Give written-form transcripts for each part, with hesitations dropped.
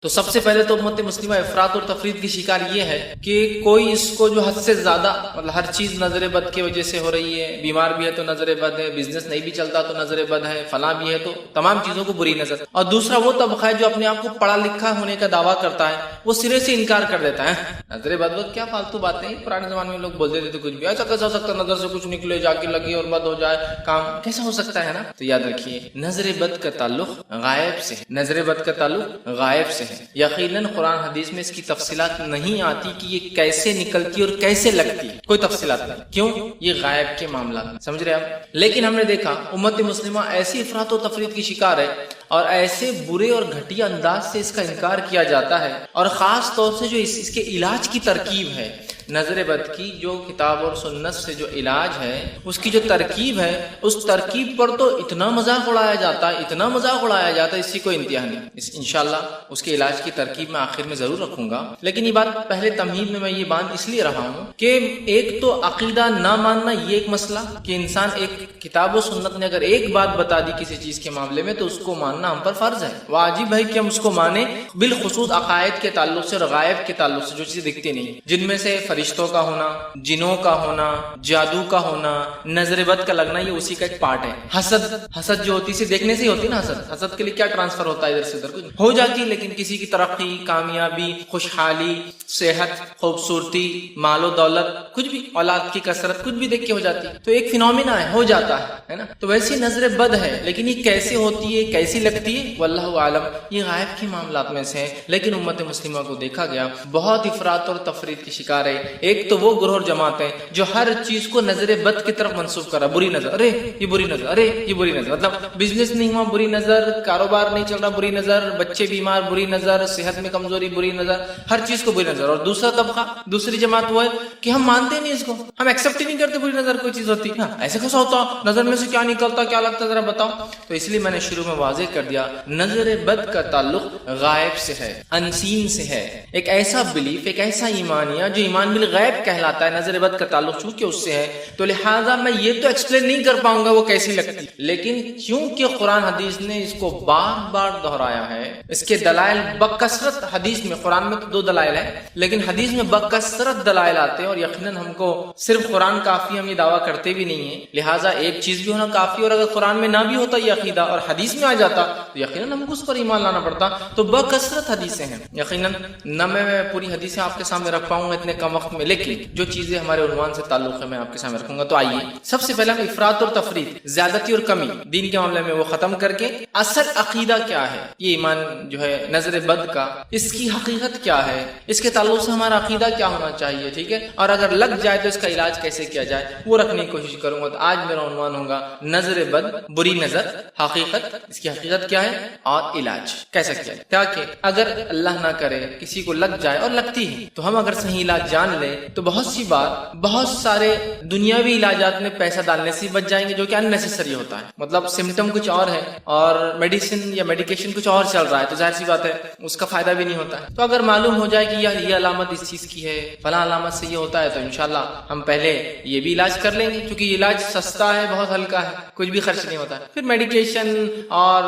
تو سب سے پہلے تو امت مسلمہ افراط اور تفریط کی شکار یہ ہے کہ کوئی اس کو جو حد سے زیادہ مطلب ہر چیز نظر بد کی وجہ سے ہو رہی ہے، بیمار بھی ہے تو نظر بد ہے، بزنس نہیں بھی چلتا تو نظر بد ہے، فلاں بھی ہے تو تمام چیزوں کو بری نظر۔ اور دوسرا وہ طبقہ ہے جو اپنے آپ کو پڑھا لکھا ہونے کا دعویٰ کرتا ہے، وہ سرے سے انکار کر دیتا ہے، نظر بد کیا فالتو باتیں، پرانے زمانے میں لوگ بولتے تھے تو کچھ بھی ایسا کیسا ہو سکتا ہے، نظر سے کچھ نکلے جا کے لگے اور بد ہو جائے کام، کیسا ہو سکتا ہے نا؟ تو یاد رکھیے نظر بد کا تعلق غائب سے ہے، نظر بد کا تعلق غائب سے ہے۔ یقیناً قرآن حدیث میں اس کی تفصیلات نہیں آتی کہ یہ کیسے نکلتی اور کیسے لگتی، کوئی تفصیلات نہیں، کیوں؟ یہ غائب کے معاملات، سمجھ رہے آپ؟ لیکن ہم نے دیکھا امت مسلمہ ایسی افراط و تفریط کی شکار ہے اور ایسے برے اور گھٹیا انداز سے اس کا انکار کیا جاتا ہے، اور خاص طور سے جو اس کے علاج کی ترکیب ہے، نظر بد کی جو کتاب اور سنت سے جو علاج ہے اس کی جو ترکیب ہے، اس ترکیب پر تو اتنا مذاق اڑایا جاتا ہے، اتنا مذاق اڑایا جاتا ہے، اس کی کوئی انتہا نہیں۔ انشاءاللہ اس کے علاج کی ترکیب میں آخر میں ضرور رکھوں گا، لیکن یہ بات پہلے تمہید میں یہ بات اس لیے رہا ہوں کہ ایک تو عقیدہ نہ ماننا یہ ایک مسئلہ کہ انسان ایک کتاب و سنت نے اگر ایک بات بتا دی کسی چیز کے معاملے میں تو اس کو ماننا ہم پر فرض ہے، واجب ہے کہ ہم اس کو مانیں، بالخصوص عقائد کے تعلق سے اور غائب کے تعلق سے جو چیزیں دکھتی نہیں، جن میں سے فرشتوں کا ہونا، جنوں کا ہونا، جادو کا ہونا، نظر بد کا لگنا، یہ اسی کا ایک پارٹ ہے۔ حسد جو ہوتی ہے دیکھنے سے ہی ہوتی ہے نا، حسد کے لیے کیا ٹرانسفر ہوتا ہے ادھر سے ادھر، کچھ ہو جاتی ہے، لیکن کسی کی ترقی، کامیابی، خوشحالی، صحت، خوبصورتی، مال و دولت، کچھ بھی، اولاد کی کثرت، کچھ بھی دیکھ کے ہو جاتی ہے، تو ایک فینومینا ہے، ہو جاتا ہے نا۔ تو ویسی نظر بد ہے، لیکن یہ کیسے ہوتی ہے، کیسی لگتی ہے، واللہ عالم، یہ غائب کے معاملات میں سے ہے۔ لیکن امت مسلمہ کو دیکھا گیا بہت افراط اور تفریط کی شکار ہے۔ ایک تو وہ گروہ جماعت ہے جو ہر چیز کو نظر بد کی طرف منسوخ کرا، بری نظر، ارے یہ بری نظر، ارے یہ بری نظر، مطلب بزنس نہیں ہوا بری نظر، کاروبار نہیں چل رہا بری نظر، بچے بیمار بری نظر، صحت میں کمزوری بری نظر، ہر چیز کو بری نظر۔ اور دوسرا طبقہ، دوسری جماعت وہ ہے کہ ہم مانتے نہیں اس کو، ہم ایکسپٹ ہی نہیں کرتے بری نظر کوئی چیز ہوتی ہے، ایسے کیسا ہوتا، نظر میں سے کیا نکلتا، کیا لگتا، ذرا بتاؤ۔ تو اس لیے میں نے شروع میں واضح کر دیا، نظر بد کا تعلق غائب سے ہے، انسین سے ہے، ایک ایسا بلیف، ایک ایسا ایمانیہ جو ایمان بالغیب کہلاتا ہے، نظر بد کا تعلق چونکہ اس سے ہے، تو لہٰذا میں یہ تو ایکسپلین نہیں کر پاؤں گا وہ کیسی لگتی، لیکن چونکہ قرآن حدیث نے اس کو بار بار دہرایا ہے، اس کے دلائل بکثرت، حدیث میں، قرآن میں تو 2 دلائل ہیں لیکن حدیث میں بکثرت دلائل آتے ہیں، اور یقیناً ہم کو صرف قرآن کافی، ہم یہ دعویٰ کرتے بھی نہیں ہیں، لہٰذا ایک چیز بھی ہونا کافی، اور اگر قرآن میں نہ بھی ہوتا یہ عقیدہ اور حدیث میں آ جاتا تو یقیناً ہم کو اس پر ایمان لانا پڑتا۔ تو بکثرت حدیثیں ہیں، یقیناً نہ میں پوری حدیثیں آپ کے سامنے رکھ پاؤں گا اتنے کم وقت میں، لیکن جو چیزیں ہمارے عنوان سے تعلق ہے میں آپ کے سامنے رکھوں گا۔ تو آئیے سب سے پہلے ہم افراط اور تفریط، زیادتی اور کمی دین کے معاملے میں وہ ختم کر کے اصل عقیدہ کیا ہے، یہ ایمان جو ہے نظر بد کا، اس کی حقیقت کیا ہے، اس کے تعلق سے ہمارا عقیدہ کیا ہونا چاہیے، ٹھیک ہے، اور اگر لگ جائے تو اس کا علاج کیسے کیا جائے وہ رکھنے کی کوشش کروں گا۔ تو آج میرا عنوان ہوگا نظر بد، بری نظر، حقیقت، اس کی حقیقت کیا ہے اور علاج کیسے کیا جائے، تاکہ اگر اللہ نہ کرے کسی کو لگ جائے، اور لگتی ہے تو ہم اگر صحیح علاج جان لیں تو بہت سی بار بہت سارے دنیاوی علاجات میں پیسہ ڈالنے سے بچ جائیں گے، جو کہ اننیسیسری ہوتا ہے، مطلب سمٹم کچھ اور ہے اور میڈیسن یا میڈیکیشن کچھ اور چل رہا ہے، تو ظاہر سی بات ہے اس کا فائدہ بھی نہیں ہوتا ہے۔ تو اگر معلوم ہو جائے کہ یہ علامت اس چیز کی ہے، فلاں علامت سے یہ ہوتا ہے، تو انشاءاللہ ہم پہلے یہ بھی علاج کر لیں گے، کیونکہ یہ علاج سستا ہے، بہت ہلکا ہے، کچھ بھی خرچ نہیں ہوتا ہے۔ پھر میڈیکیشن اور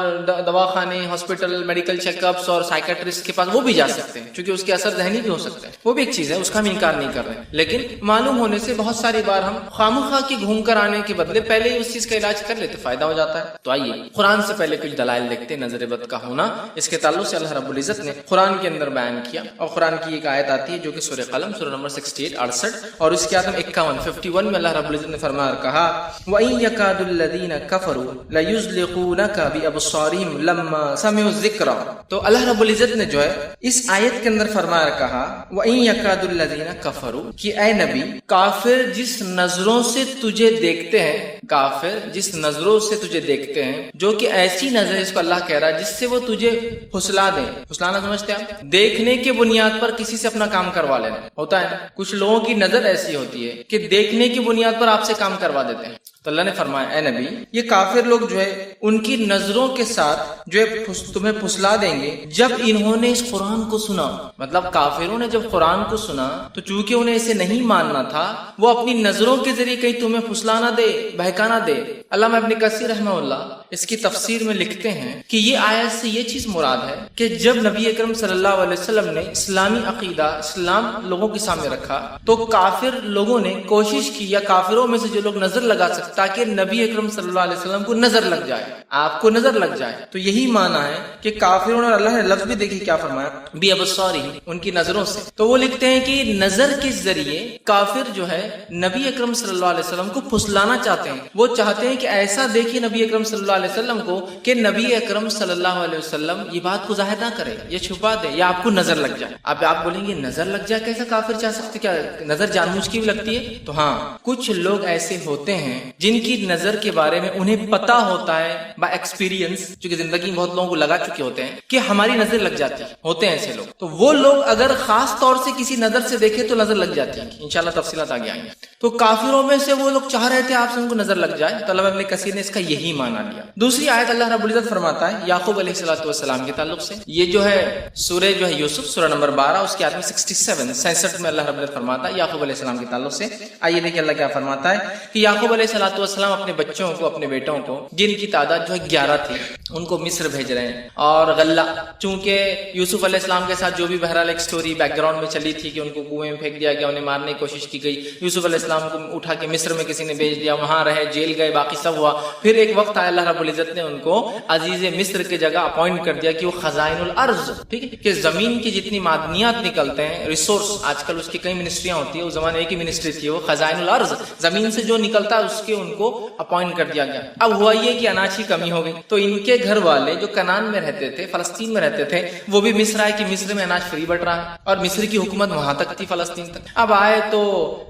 دواخانے، ہاسپٹل، میڈیکل چیک اپس اور سائیکٹرسٹ کے پاس وہ بھی جا سکتے ہیں، کیونکہ اس کے اثر ذہنی بھی ہو سکتے ہیں، وہ بھی ایک چیز ہے، اس کا ہم انکار نہیں کر رہے ہیں، لیکن معلوم ہونے سے بہت ساری بار ہم خواہ کی گھوم کر آنے کے بدلے پہلے ہی اس چیز کا علاج کر لیتے، فائدہ ہو جاتا ہے۔ تو آئیے قرآن سے پہلے کچھ دلائل دیکھتے ہیں نظر بد کا ہونا، اس کے تعلق سے اللہ رب العزت نے قرآن کے اندر بیان کیا، اور قرآن کی ایک آیت آتی ہے جو کہ سورہ قلم، سورہ نمبر 68 68 اور اس کی آیت 51 میں اللہ رب العزت نے فرمایا کہا وَإِن يَكَادُ الَّذِينَ كَفَرُوا لَيُزْلِقُونَكَ بِأَبْصَارِهِمْ لَمَّا سَمِعُوا الذِّكْرَ۔ تو اللہ رب العزت نے جو ہے اس آیت کے اندر فرمایا کہا وَإِن يَكَادُ الَّذِينَ كَفَرُوا کہ اے نبی، کافر جس نظروں سے تجھے دیکھتے ہیں، کافر جس نظروں سے تجھے دیکھتے ہیں، جو کہ ایسی نظر اس کو اللہ کہہ رہا ہے جس سے وہ تجھے پھسلا دیں، پھسلانا سمجھتے ہیں آپ، دیکھنے کے بنیاد پر کسی سے اپنا کام کروا لینا ہوتا ہے نا، کچھ لوگوں کی نظر ایسی ہوتی ہے کہ دیکھنے کی بنیاد پر آپ سے کام کروا دیتے ہیں۔ تو اللہ نے فرمایا اے نبی، یہ کافر لوگ جو ہے ان کی نظروں کے ساتھ جو ہے تمہیں پھسلا دیں گے جب انہوں نے اس قرآن کو سنا، مطلب کافروں نے جب قرآن کو سنا تو چونکہ انہیں اسے نہیں ماننا تھا، وہ اپنی نظروں کے ذریعے کہیں تمہیں پھسلا نہ دے، بہکا نہ دے، علامہ ابن کثیر رحمہ اللہ اس کی تفسیر میں لکھتے ہیں کہ یہ آیت سے یہ چیز مراد ہے کہ جب نبی اکرم صلی اللہ علیہ وسلم نے اسلامی عقیدہ اسلام لوگوں کے سامنے رکھا تو کافر لوگوں نے کوشش کی، یا کافروں میں سے جو لوگ نظر لگا سکتے تاکہ نبی اکرم صلی اللہ علیہ وسلم کو نظر لگ جائے، آپ کو نظر لگ جائے. تو یہی معنی ہے کہ کافروں نے، اللہ نے لفظ بھی دیکھی کیا فرمایا، بی ابصارہم، ان کی نظروں سے. تو وہ لکھتے ہیں کہ نظر کے ذریعے کافر جو ہے نبی اکرم صلی اللہ علیہ وسلم کو پھسلانا چاہتے ہیں. وہ چاہتے ہیں کہ ایسا دیکھے نبی اکرم صلی اللہ علیہ وسلم کو کہ نبی اکرم صلی اللہ علیہ وسلم یہ بات کو ظاہر نہ کرے، یہ چھپا دے، یا آپ کو نظر لگ جائے. اب آپ بولیں گے نظر لگ جائے کیسا کافر چاہ سکتے، کیا نظر جان بوجھ کی بھی لگتی ہے؟ تو ہاں، کچھ لوگ ایسے ہوتے ہیں جن کی نظر کے بارے میں انہیں پتا ہوتا ہے با ایکسپیرینس، چونکہ زندگی میں بہت لوگوں کو لگا چکے ہوتے ہیں کہ ہماری نظر لگ جاتی ہے، ہوتے ہیں ایسے لوگ. تو وہ لوگ اگر خاص طور سے کسی نظر سے دیکھے تو نظر لگ جاتی ہے. انشاءاللہ تفصیلات آگے آئیں گے. تو کافروں میں سے وہ لوگ چاہ رہے تھے آپ سے ان کو نظر لگ جائے، تو علامہ ابن کثیر نے اس کا یہی معنی لیا. دوسری آیت اللہ رب العزت فرماتا ہے یعقوب علیہ السلام کے تعلق سے، یہ جو ہے سورہ جو ہے یوسف، سورہ نمبر 12 اس کی آیت میں 67 میں اللہ رب العزت فرماتا ہے یعقوب علیہ السلام کے تعلق سے. آئیے دیکھیں اللہ کیا فرماتا ہے کہ یعقوب علیہ السلام اپنے بچوں کو، اپنے بیٹوں کو، جن کی تعداد جو ہے 11 تھی، ان کو مصر بھیج رہے ہیں. اور غلہ، چونکہ یوسف علیہ السلام کے ساتھ جو بھی بہرحال ایک سٹوری بیک گراؤنڈ میں چلی تھی کہ ان کو کنویں میں پھینک دیا گیا، انہیں مارنے کی کوشش کی گئی، یوسف علیہ السلام کو اٹھا کے مصر میں کسی نے بھیج دیا، وہاں رہے، جیل گئے، باقی سب ہوا. پھر ایک وقت آیا اللہ رب العزت نے ان کو عزیز مصر کی جگہ اپوائنٹ کر دیا کہ وہ خزائن الارض، ٹھیک ہے، کہ زمین کی جتنی معدنیات نکلتے ہیں، ریسورس، آج کل اس کی کئی منسٹریاں ہوتی ہیں، اس زمانے ایک ہی منسٹری تھی، وہ خزائن الارض، زمین سے جو نکلتا ہے اس کے ان کو اپوائنٹ کر دیا گیا. اب ہوا یہ کہ اناج کی کمی ہو گئی، تو ان کے گھر والے جو کنان میں رہتے تھے، فلسطین میں رہتے تھے، وہ بھی مصر آئے کہ مصر میں اناج فری بٹ رہا ہے، اور مصر کی حکومت وہاں تک تھی، فلسطین تک. اب آئے تو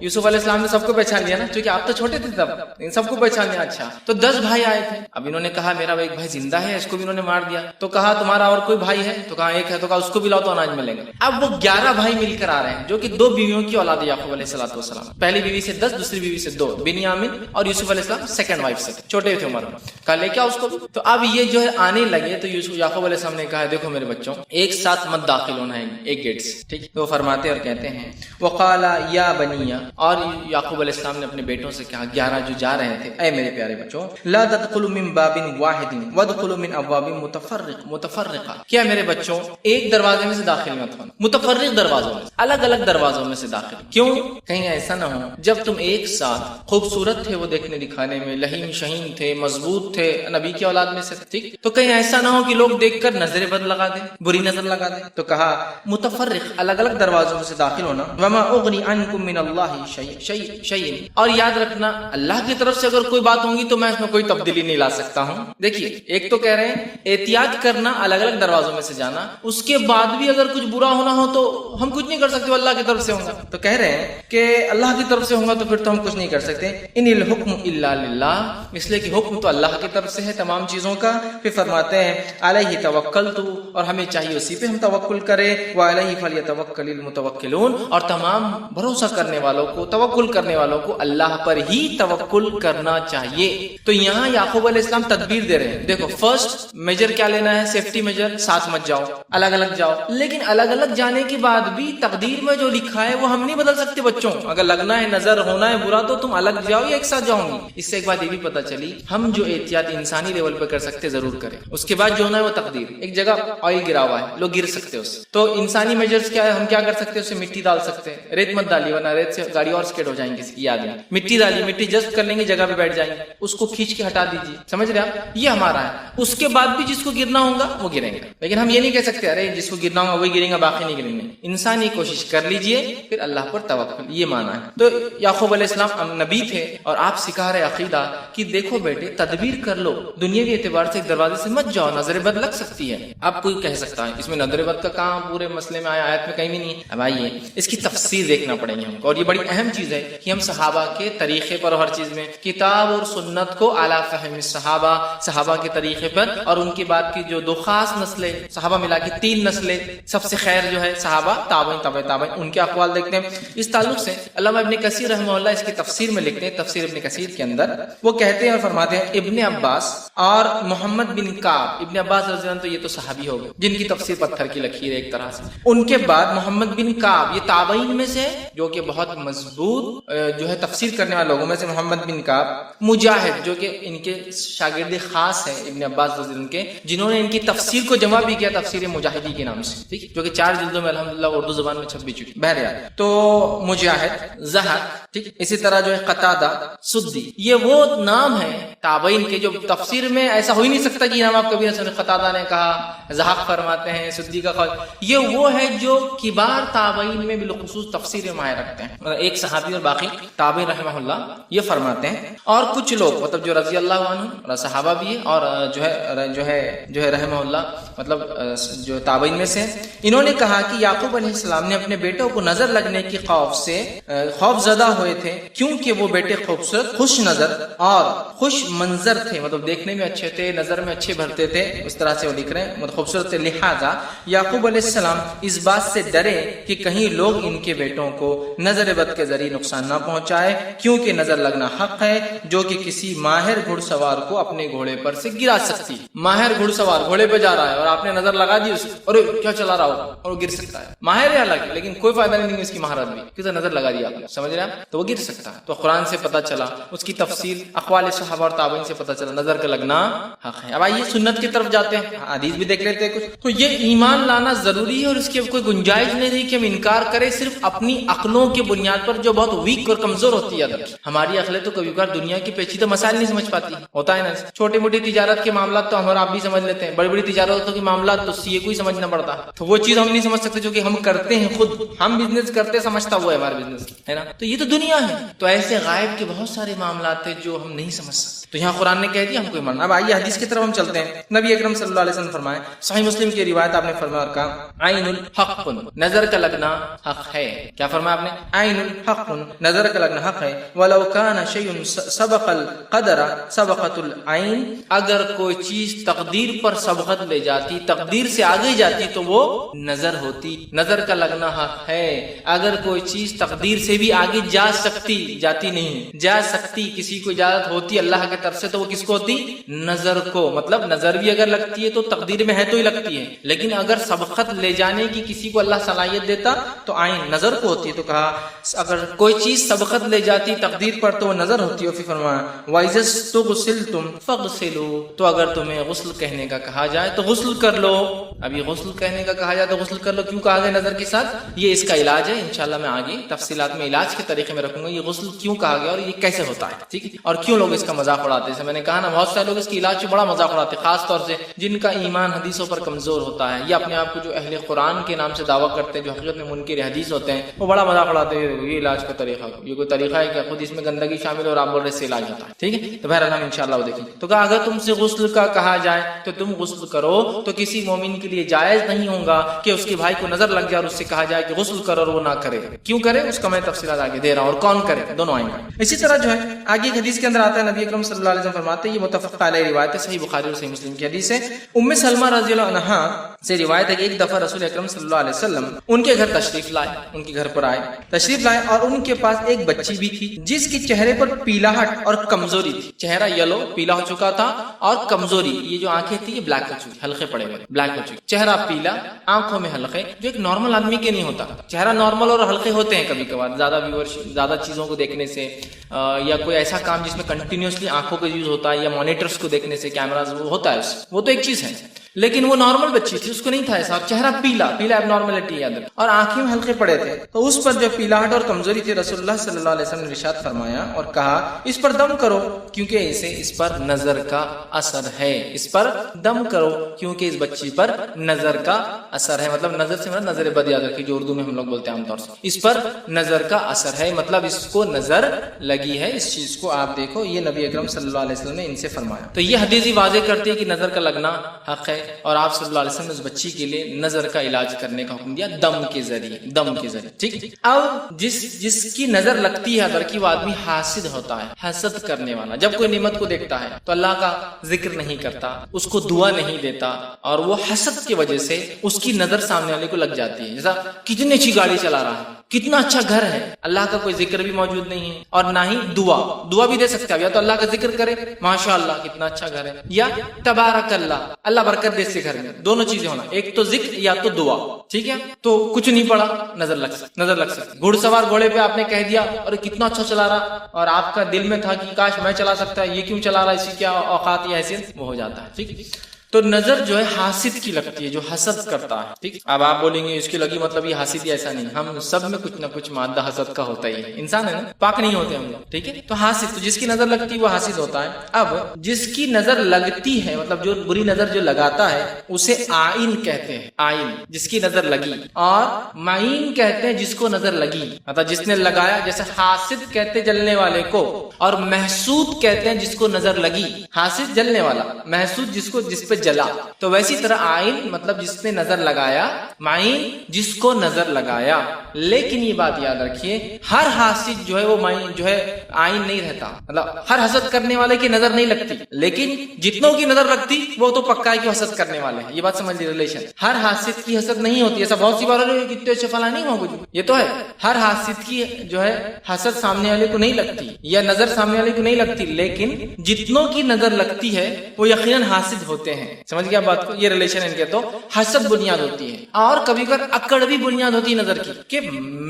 یوسف علیہ السلام نے سب کو پہچان لیا نا، کیونکہ آپ تو چھوٹے تھے تب، ان سب کو پہچان لیا. اچھا، تو 10 بھائی آئے تھے. اب انہوں نے کہا میرا ایک بھائی زندہ ہے، اس کو بھی انہوں نے مار دیا. تو کہا تمہارا اور کوئی بھائی ہے؟ تو کہا ایک ہے. تو کہا اس کو بھی لاؤ تو اناج ملے گا. اب وہ 11 بھائی مل کر آ رہے ہیں، جو کہ 2 بیویوں کی اولاد ہے یعقوب علیہ السلام. پہلی بیوی سے 10، دوسری بیوی سے 2، بنیامین اور یوسف علیہ السلام سیکنڈ وائف سے، چھوٹے تھے عمر میں. کہا لے کیا اس کو بھی. تو اب یہ جو ہے آنے لگے تو یعقوب علیہ السلام نے کہا دیکھو میرے بچوں، ایک ساتھ مت داخل ہونا ہے ایک گیٹ سے، ٹھیک. تو وہ فرماتے اور کہتے ہیں وقال یا بنی، اور یعقوب علیہ السلام نے اپنے بیٹوں سے کہا، 11 جو جا رہے تھے، اے میرے پیارے بچوں، لا تدخلوا من باب واحد وادخلوا من ابواب متفرقہ. کیا میرے بچوں، ایک دروازے میں سے داخل مت ہونا، متفرق دروازوں میں، الگ الگ دروازوں میں سے داخل. کیوں؟ کہیں ایسا نہ ہو جب تم ایک ساتھ، خوبصورت تھے وہ دیکھنے دکھانے میں، لہیم شہین تھے، مضبوط تھے، نبی کی اولاد میں سے، ٹھیک، تو کہیں ایسا نہ ہو کہ لوگ دیکھ کر نظر بد لگا دیں، بری نظر لگا دیں. تو کہا متفرق، الگ الگ دروازوں میں سے داخل ہونا. وما اغنی عنکم من اللہ شیء، اور یاد رکھنا اللہ کی طرف سے اگر کوئی بات ہوگی تو میں اس میں کوئی تبدیلی نہیں لا سکتا ہوں. دیکھیے، ایک تو کہہ رہے ہیں احتیاط کرنا، الگ الگ دروازوں میں سے جانا، اس کے بعد بھی اگر کچھ برا ہونا ہو تو ہم کچھ نہیں کر سکتے، وہ اللہ کی طرف سے ہوگا. تو کہہ رہے ہیں کہ اللہ کی طرف سے ہوگا تو پھر تو ہم کچھ نہیں کر سکتے. ان الحکم الا للہ، اس لیے کہ حکم تو اللہ کی طرف سے ہے تمام چیزوں کا. پھر فرماتے ہیں علیہ توکلت، اور ہمیں چاہیے اسی پہ ہم توکل کریں. وعلیہ فلیتوکل المتوکلون، اور تمام بھروسہ کرنے والوں کو، توکل کرنے والوں کو اللہ پر ہی توکل کرنا چاہیے. تو یہاں یعقوب علیہ السلام تدبیر دے رہے ہیں. دیکھو، فرسٹ میجر کیا لینا ہے، سیفٹی میجر، ساتھ مت جاؤ، الگ الگ جاؤ. لیکن الگ الگ جانے کے بعد بھی تقدیر میں جو لکھا ہے وہ ہم نہیں بدل سکتے. بچوں، اگر لگنا ہے نظر ہونا ہے برا تو تم الگ جاؤ یا ایک ساتھ جاؤ گی. اس سے ایک بات یہ بھی پتہ چلی، ہم جو احتیاط انسانی لیول پہ کر سکتے ضرور کریں، اس کے بعد جو ہونا ہے وہ تقدیر. ایک جگہ آئل گرا ہوا ہے، لوگ گر سکتے اس، تو انسانی میجرز کیا ہے، ہم کیا کر سکتے ہیں، اسے مٹی ڈال سکتے ہیں. ریت مت ڈالی ورنہ ریت سے گاڑی اور سکیڈ ہو جائیں گے. یاد ہے، مٹی ڈالی، مٹی جذب کر لیں گے، جگہ پہ بیٹھ جائیں گے، اس کو کھینچ کے ہٹا دیجیے. سمجھ رہے آپ، یہ ہمارا ہے. اس کے بعد بھی جس کو گرنا ہوگا وہ گریں گے. لیکن ہم یہ نہیں کہہ سکتے ارے جس کو گرنا ہوگا وہی گریں گا، باقی نہیں گریں گے. انسانی کوشش کر لیجئے، پھر اللہ پر توکل، یہ معنی ہے. تو یعقوب علیہ السلام نبی تھے اور آپ سکھا رہے عقیدہ کہ دیکھو بیٹے، تدبیر کر لو، دنیاوی اعتبار سے ایک دروازے سے مت جاؤ، نظر بد لگ سکتی ہے. اب کوئی کہہ سکتا ہے اس میں نظر بد کا کہاں پورے مسئلے میں آیا، آیت میں کہیں بھی نہیں ہے. اب آئیے اس کی تفسیر دیکھنا پڑے گی ہم کو، اور یہ بڑی اہم چیز ہے کہ ہم صحابہ کے طریقے پر، ہر چیز میں کتاب اور سنت کو اعلیٰ فہم صحابہ کے طریقے پر، اور ان کے بعد کی جو 2 خاص نسلیں، صحابہ ملا کے 3 نسلیں، سب سے خیر جو ہے صحابہ، تابعین، تابعین، ان کے اقوال دیکھتے ہیں. اس تعلق سے علامہ ابن کثیر رحمہ اللہ اس کی تفسیر میں لکھتے ہیں، تفسیر ابن کثیر کے اندر وہ کہتے ہیں اور فرماتے ہیں ابن عباس اور محمد بن کعب، ابن عباس رضی اللہ عنہ تو یہ تو صحابی ہو گئے جن کی تفسیر پتھر کی لکیر ہے ایک طرح سے. ان کے بعد محمد بن کعب، یہ تابعین میں سے جو کہ بہت مضبوط جو ہے تفسیر کرنے والے لوگوں میں سے محمد بن کعب، مجاہد جو کہ ان کے شاگرد خاص ہیں ابن عباس رضی اللہ عنہ کے، جنہوں نے ان کی تفسیر کو جمع بھی کیا تفسیر مجاہدی کے نام سے، ٹھیک، جو کہ 4 جلدوں میں الحمدللہ اردو زبان میں چھپ بھی چکی۔ بہرحال تو مجاہد، زہق، ٹھیک، اسی طرح جو ہے قتادہ، سدی، یہ وہ نام ہیں تابعین کے جو تفسیر میں ایسا ہو ہی نہیں سکتا کہ نام آپ کبھی نہ سنے۔ قتادہ نے کہا، زہق فرماتے ہیں، سدی کا قول، یہ وہ ہے جو کبار تابعین میں بالخصوص تفسیر میں ماہر رکھتے ہیں، مطلب ایک صحابی اور باقی تابعین رحمہ اللہ یہ فرماتے ہیں۔ اور کچھ لوگ مطلب جو رضی اللہ عنہ صحابہ بھی ہے اور جو ہے رحمہ اللہ مطلب جو تابعین میں سے، انہوں نے کہا کہ یعقوب علیہ السلام نے اپنے بیٹوں کو نظر لگنے کی خوف سے خوف زدہ ہوئے تھے، کیونکہ وہ بیٹے خوبصورت، خوش نظر اور خوش منظر تھے، مطلب دیکھنے میں اچھے تھے، نظر میں اچھے بھرتے تھے، اس طرح سے وہ لکھ رہے ہیں، مطلب خوبصورت تھے۔ لہذا یعقوب علیہ السلام اس بات سے ڈرے کہ کہیں لوگ ان کے بیٹوں کو نظر بد کے ذریعے نقصان نہ پہنچائے، کیونکہ نظر لگنا حق ہے جو کہ کسی ماہر گھڑ سوار کو اپنے گھوڑے پر سے گرا سکتی۔ ماہر گھڑ سوار گھوڑے پہ جا رہا ہے اور آپ نے نظر لگا دی اسے، اور کیا چلا رہا ہو، اور وہ گر سکتا ہے۔ ماہر ہے الگ، لیکن کوئی فائدہ نہیں اس کی مہارت بھی، کسی نظر لگا دی آپ نے، سمجھ رہے ہیں، تو وہ گر سکتا ہے۔ تو قرآن سے پتہ چلا، اس کی تفسیر اقوال صحابہ اور تابعین سے پتہ چلا نظر کا لگنا حق ہے۔ اب آئیے سنت کی طرف جاتے ہیں، حدیث بھی دیکھ لیتے ہیں کچھ۔ تو یہ ایمان لانا ضروری ہے اور اس کی کوئی گنجائش نہیں رہی کہ ہم انکار کریں صرف اپنی عقلوں کی بنیاد پر جو بہت ویک اور کمزور ہوتی ہے۔ ہماری عقلیں تو کبھی کبھار دنیا کی پیچیدہ مسائل نہیں سمجھ پاتی، ہوتا ہے نا، چھوٹی موٹی تجارت کے معاملات تو ہم اور آپ بھی سمجھ لیتے ہیں، بڑی بڑی تجارتوں کے معاملات تو سی کو ہی سمجھنا پڑتا ہے، تو وہ چیز ہم نہیں سمجھ سکتے جو کہ ہم کرتے ہیں، خود ہم بزنس کرتے سمجھتا وہ ہے ہمارا بزنس، ہے نا، تو یہ تو دنیا ہے۔ تو ایسے غائب کے بہت سارے معاملات ہیں جو ہم نہیں سمجھ سکتے، تو یہاں قرآن نے کہہ دیا ہم کو ایمان۔ اب آئیے حدیث کی طرف ہم چلتے ہیں۔ نبی اکرم صلی اللہ علیہ وسلم فرمائے، صحیح مسلم کی روایت، آپ نے فرمایا اور کہا عین الحق، نظر کا لگنا حق ہے۔ کیا فرمایا آپ نے؟ عین الحق، نظر کا لگنا حق ہے۔ ولو کان شیء سبق القدر سبقت العین، اگر کوئی چیز تقدیر پر سبقت لے جاتی، تقدیر سے آگے جاتی تو وہ نظر ہوتی۔ نظر کا لگنا حق ہے، اگر کوئی چیز تقدیر سے بھی آگے جا سکتی، جاتی نہیں، جا سکتی، کسی کو اجازت ہوتی اللہ کی طرف سے، تو وہ کس کو ہوتی؟ نظر کو۔ مطلب نظر بھی اگر لگتی ہے تو تقدیر میں ہے تو ہی لگتی ہے، لیکن اگر سبقت لے جانے کی کسی کو اللہ صلاحیت دیتا تو عین نظر کو ہوتی ہے۔ تو کہا اگر کوئی چیز سبقت لے جاتی تقدیر پر تو وہ نظر ہوتی ہے۔ پھر فرمایا وَإِذَا اسْتُغْسِلْتُمْ فَاغْسِلُوا، تو اگر تمہیں غسل کہنے کا کہا جائے تو غسل کر لو۔ ابھی غسل کہنے کا کہا جائے تو غسل کر لو، کیوں کہا گیا نظر کے ساتھ؟ یہ اس کا علاج ہے، انشاءاللہ میں آگے تفصیلات میں علاج کے طریقے میں رکھوں گا، یہ غسل کیوں کہا گیا اور یہ کیسے ہوتا ہے، ٹھیک ہے، اور کیوں لوگ اس کا مذاق اڑاتے ہیں۔ جیسے میں نے کہا نا، بہت سارے لوگ اس کی علاج سے بڑا مذاق اڑاتے ہیں، خاص طور سے جن کا ایمان حدیثوں پر کمزور ہوتا ہے، یا اپنے آپ کو جو اہل قرآن کے نام سے دعویٰ کرتے ہیں، جو حقیقت میں منکر حدیث ہوتے ہیں، وہ بڑا مذاق اڑاتے ہیں، یہ علاج کا طریقہ، یہ کوئی طریقہ ہے کہ خود اس میں گندگی شامل اور آپ بول رہے سے علاج ہوتا ہے، ٹھیک ہے۔ تو بہرحال ہم انشاءاللہ وہ دیکھیں۔ تو کہا اگر تم سے غسل کا کہا جائے تو تم غسل کرو، تو کسی مومن کے لیے جائز نہیں ہوگا کہ اس کے بھائی کو نظر لگ جائے اور اس سے کہا جائے کہ غسل کرو اور وہ نہ کرے۔ کیوں کرے اس کا میں تفصیلات آگے دے رہا ہوں، اور کون کرے، دونوں آئیں گے۔ اسی طرح جو ہے آگے ایک حدیث کے اندر آتا ہے، نبی اکرم صلی اللہ علیہ وسلم فرماتے ہیں، یہ متفق علیہ روایت ہے، صحیح بخاری اور صحیح مسلم کی حدیث ہے۔ ام سلمہ رضی اللہ عنہا سے روایت ہے کہ ایک دفعہ رسول اکرم صلی اللہ علیہ وسلم ان کے گھر تشریف لائے، ان کے گھر پر آئے، تشریف لائے، اور ان کے پاس ایک بچی بھی تھی جس کے چہرے پر پیلاہٹ اور کمزوری تھی، چہرہ یلو پیلا ہو چکا تھا، اور کمزوری، یہ جو آنکھیں تھی یہ بلیک ہو چکی، حلقے پڑے ہوئے، بلیک ہو چکی، چہرہ پیلا، آنکھوں میں حلقے، جو ایک نارمل آدمی کے نہیں ہوتا۔ چہرہ نارمل اور حلقے ہوتے ہیں کبھی کبھار، زیادہ چیزوں کو دیکھنے سے، یا کوئی ایسا کام جس میں کنٹینیوسلی آنکھوں کا یوز ہوتا ہے، یا مانیٹرز کو دیکھنے سے، کیمراز، وہ ہوتا ہے، وہ تو ایک چیز ہے، لیکن وہ نارمل بچی تھی، اس کو نہیں تھا ایسا، چہرہ پیلا اب نارملٹی ہے، اور آنکھیں میں حلقے پڑے تھے، تو اس پر جو پیلاہٹ اور کمزوری تھی، رسول اللہ صلی اللہ علیہ وسلم نے ارشاد فرمایا اور کہا اس پر دم کرو کیونکہ اس پر نظر کا اثر ہے، اس پر دم کرو کیونکہ اس بچی پر نظر کا اثر ہے۔ مطلب نظر سے نظر بد یاد رکھی، جو اردو میں ہم لوگ بولتے ہیں عام طور سے، اس پر نظر کا اثر ہے، مطلب اس کو نظر لگی ہے، اس چیز کو آپ دیکھو، یہ نبی اکرم صلی اللہ علیہ وسلم نے ان سے فرمایا۔ تو یہ حدیث واضح کرتی ہے کہ نظر کا لگنا حق ہے، اور آپ صلی اللہ علیہ وسلم نے اس بچی کے لیے نظر کا علاج کرنے کا حکم دیا دم کے ذریعے، ٹھیک۔ اب جس کی نظر لگتی ہے اگر کی وہ آدمی حاسد ہوتا ہے، حسد کرنے والا، جب کوئی نعمت کو دیکھتا ہے تو اللہ کا ذکر نہیں کرتا، اس کو دعا نہیں دیتا، اور وہ حسد کی وجہ سے اس کی نظر سامنے والے کو لگ جاتی ہے۔ جیسا کتنی اچھی گاڑی چلا رہا ہے، کتنا اچھا گھر ہے، اللہ کا کوئی ذکر بھی موجود نہیں ہے، اور نہ ہی دعا بھی دے سکتے ہیں، یا تو اللہ کا ذکر کرے ماشاء اللہ کتنا اچھا گھر ہے، یا تبارک اللہ برکت دے اس کے گھر میں، دونوں چیزیں ہونا، ایک تو ذکر یا تو دعا، ٹھیک ہے؟ تو کچھ نہیں پڑا، نظر لگ سکتی، گھڑ سوار گھوڑے پہ آپ نے کہہ دیا اور کتنا اچھا چلا رہا، اور آپ کا دل میں تھا کہ کاش میں چلا سکتا، یہ کیوں چلا رہا، اسی کیا اوقات یا حیثیت، وہ ہو جاتا ہے، ٹھیک۔ تو نظر جو ہے حاسد کی لگتی ہے، جو حسد کرتا ہے، ٹھیک۔ اب آپ بولیں گے اس کی لگی مطلب یہ حاسد ہی، ایسا نہیں، ہم سب میں کچھ نہ کچھ مادہ حسد کا ہوتا ہی ہے، انسان ہے نا، پاک نہیں ہوتے ہم لوگ، ٹھیک ہے۔ تو حاسد، تو جس کی نظر لگتی ہے وہ حاسد ہوتا ہے۔ اب جس کی نظر لگتی ہے، مطلب جو بری نظر جو لگاتا ہے اسے عائن کہتے ہیں، عائن جس کی نظر لگی، اور معین کہتے ہیں جس کو نظر لگی، مطلب جس نے لگایا، جیسے حاسد کہتے جلنے والے کو، اور محسود کہتے ہیں جس کو نظر لگی، حاسد جلنے والا، محسود جس پہ جلا، تو ویسی طرح عائن مطلب جس نے نظر لگایا، معین جس کو نظر لگایا۔ لیکن یہ بات یاد رکھیے، ہر حاسد جو ہے وہ معین جو ہے عائن نہیں رہتا، مطلب ہر حسد کرنے والے کی نظر نہیں لگتی، لیکن جتنوں کی نظر لگتی وہ تو پکا ہے کہ حسد کرنے والے ہیں، یہ بات سمجھ لی ریلیشن۔ ہر حاسد کی حسد نہیں ہوتی، ایسا بہت سی بار کتنے اچھے فلاں نہیں ہو، یہ تو ہے، ہر حاسد کی جو ہے حسد سامنے والے کو نہیں لگتی، یا نظر سامنے والے کو نہیں لگتی، لیکن جتنوں کی نظر لگتی ہے وہ یقیناً حاسد ہوتے ہیں، سمجھ گیا بات کو، یہ ریلیشن ان کے۔ تو حسد بنیاد ہوتی ہے، اور کبھی کبھی اکڑ بھی بنیاد ہوتی ہے نظر کی، کہ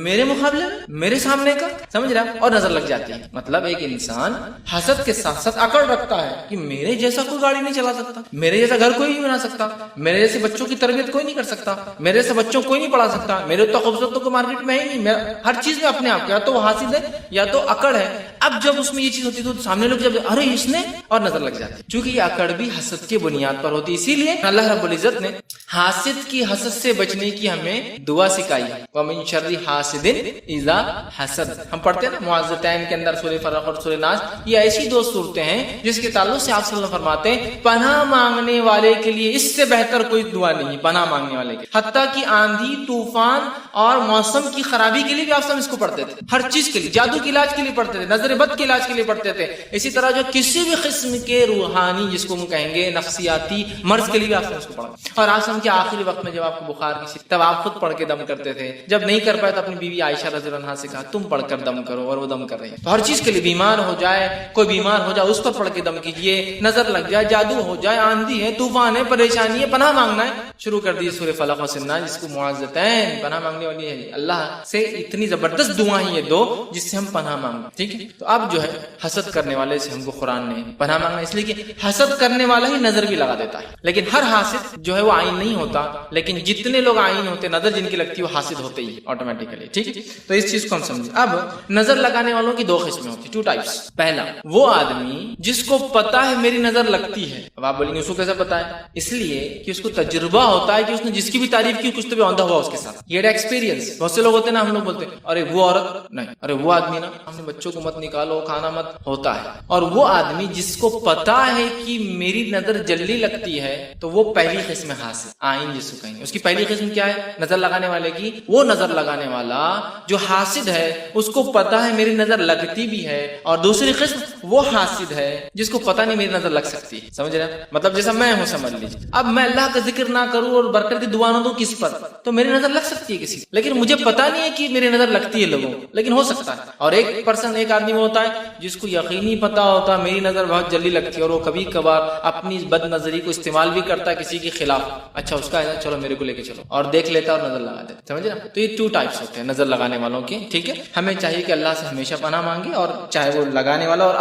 میرے مقابلے میں میرے سامنے کا، سمجھ رہا، اور نظر لگ جاتی ہے۔ مطلب ایک انسان حسد کے ساتھ ساتھ اکڑ رکھتا ہے کہ میرے جیسا کوئی گاڑی نہیں چلا سکتا، میرے جیسا گھر کوئی نہیں بنا سکتا، میرے جیسے بچوں کی تربیت کوئی نہیں کر سکتا، میرے جیسے بچوں کوئی نہیں پڑھا سکتا، میرے تو خوبصورت تو مارکیٹ میں ہی نہیں، ہر چیز میں اپنے آپ، یا تو وہ حاسد ہے یا تو اکڑ ہے۔ اب جب اس میں یہ چیز ہوتی تو سامنے لوگ جب ارے اس نے، اور نظر لگ جاتی، چونکہ یہ اکڑ بھی حسد کی بنیاد پر ہوتی، اسی لیے اللہ رب العزت نے حاسد کی حسد سے بچنے کی ہمیں دعا سکھائی ہے، وَمِن شَرِّ حَاسِدٍ اِذَا حَسَد، ہم پڑھتے ہیں نا معوذتین کے اندر سورہ فلق اور سورہ ناس، یہ ایسی دو صورتیں ہیں جس کے تعلق سے آپ صلی اللہ علیہ وسلم فرماتے ہیں پناہ مانگنے والے کے لیے اس سے بہتر کوئی دعا نہیں، پناہ مانگنے والے کے، حتیٰ کہ آندھی طوفان اور موسم کی خرابی کے لیے بھی آپ سب اس کو پڑھتے تھے، ہر چیز کے لیے، جادو کے علاج کے لیے پڑھتے تھے، نظر بد کے علاج کے لیے پڑھتے تھے، اسی طرح جو کسی بھی قسم کے روحانی جس کو ہم کہیں گے نفسیاتی مرض کے لیے بھی آپ اس کو پڑھا، اور آپ کے آخری وقت میں جب آپ کو بخار کی تب آپ خود پڑھ کے دم کرتے تھے، جب نہیں کر پائے تو اپنی بیوی عائشہ رضی اللہ عنہا سے کہا تم پڑھ کر دم کرو، اور وہ دم کر رہی ہے۔ تو ہر چیز کے لیے، بیمار ہو جائے کوئی، بیمار ہو جائے اس پر پڑھ کے دم کیجئے، نظر لگ جائے، جادو ہو جائے، آندھی ہے، طوفان ہے، پریشانی ہے، پناہ مانگنا ہے، شروع کر دی سورہ فلق و ناس، جس کو معوذتین پناہ مانگنے والی ہے، اللہ سے اتنی زبردست دعا ہیں یہ دو جس سے ہم پناہ مانگیں، ٹھیک ہے۔ تو اب جو ہے حسد کرنے والے سے ہم کو قرآن نے پناہ مانگنا، اس لیے کہ حسد کرنے والا ہی نظر بھی لگا دیتا ہے، لیکن ہر حاسد جو ہے وہ عین نہیں ہوتا، لیکن جتنے لوگ عین ہوتے، نظر جن کی لگتی ہے وہ حاسد ہوتے ہی آٹومیٹیکلی، ٹھیک ہے۔ تو اس چیز کو ہم سمجھیں۔ اب نظر لگانے والوں کی دو قسمیں ہوتی ہیں، 2 ٹائپس۔ پہلا وہ آدمی جس کو پتا ہے میری نظر لگتی ہے، اب آپ بولیں گے اس کو کیسے پتا ہے؟ اس لیے کہ اس کو تجربہ ہوتا ہے کہ اس نے جس کی بھی تعریف کی کچھ تو بھی آندھا ہوا اس کے ساتھ، یہ ایکسپیرینس۔ بہت سے لوگ ہوتے ہیں نا، ہم لوگ بولتے ہیں ارے وہ عورت نہیں، ارے وہ آدمی نا، ہم نے بچوں کو مت نکالو، کھانا مت، ہوتا ہے۔ اور وہ آدمی جس کو پتا ہے کہ میری نظر جلدی لگتی ہے، تو وہ پہلی قسم حاسد، عین جس کو کہیں گے۔ اس کی پہلی قسم کیا ہے نظر لگانے والے کی؟ وہ نظر لگانے والا جو حاسد ہے اس کو پتا ہے میری نظر لگتی بھی ہے، اور دوسری قسم وہ حاسد ہے جس کو پتا نہیں میری نظر لگ سکتی ہے، سمجھ رہے ہیں؟ مطلب جیسا میں ہوں، سمجھ لیجیے، اب میں اللہ کا ذکر نہ کروں اور برکت کی دعا نہ دوں کس پر، تو میری نظر لگ سکتی ہے کسی، لیکن مجھے پتا نہیں ہے کہ میری نظر لگتی ہے لوگوں، لیکن ہو سکتا ہے۔ اور ایک آدمی وہ ہوتا ہے جس کو یقینی پتا ہوتا ہے میری نظر بہت جلدی لگتی ہے، اور وہ کبھی کبھار اپنی بد نظری کو استعمال بھی کرتا ہے کسی کے خلاف، اچھا اس کا ہے چلو میرے کو لے کے چلو، اور دیکھ لیتا اور نظر لگا دیتا، سمجھ رہے؟ تو یہ 2 ٹائپس ہوتے ہیں نظر لگانے والوں کے، ٹھیک ہے۔ ہمیں چاہیے کہ اللہ سے ہمیشہ پناہ مانگے، اور چاہے وہ لگانے والا، اور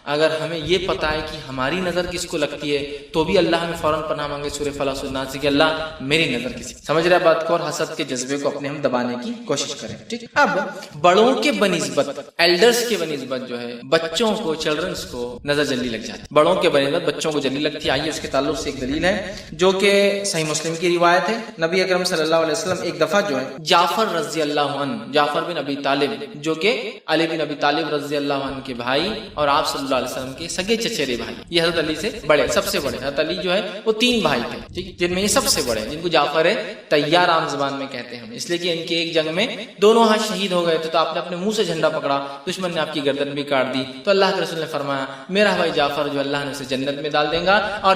اگر ہمیں یہ پتا ہے کہ ہماری نظر کس کو لگتی ہے تو بھی اللہ ہمیں فوراً پناہ مانگے سورہ فلق و ناس سے کہ اللہ میری نظر کسی، سمجھ رہے بات کو، اور حسد کے جذبے کو اپنے ہم دبانے کی کوشش کریں، ٹھیک۔ اب بڑوں کے بنسبت، ایلڈرز کے بنسبت جو ہے بچوں کو، چلڈرنس کو نظر جلدی لگ جاتی ہے، بڑوں کے بنسبت بچوں کو جلدی لگتی ہے۔ آئیے اس کے تعلق سے ایک دلیل ہے جو کہ صحیح مسلم کی روایت ہے، نبی اکرم صلی اللہ علیہ وسلم ایک دفعہ جو ہے جعفر رضی اللہ عنہ، جعفر بن ابی طالب جو کہ علی بن ابی طالب رضی اللہ عنہ کے بھائی اور آپ صلی اللہ علیہ وسلم کے سگے چچیرے بھائی، یہ حضرت علی سے بڑے، سب سے بڑے، حضرت علی جو ہے وہ 3 بھائی تھے، ٹھیک، جن میں یہ سب سے بڑے، جن کو جعفر طیار عام زبان میں کہتے ہیں، اس لیے کہ ان کے ایک جنگ میں دونوں ہاتھ شہید ہو گئے تھے، تو آپ نے اپنے منہ سے جھنڈا پکڑا، دشمن نے آپ کی گردن بھی کاٹ دی، تو اللہ کے رسول نے فرمایا میرا بھائی جعفر جو اللہ نے اسے جنت میں ڈال دیں گا، اور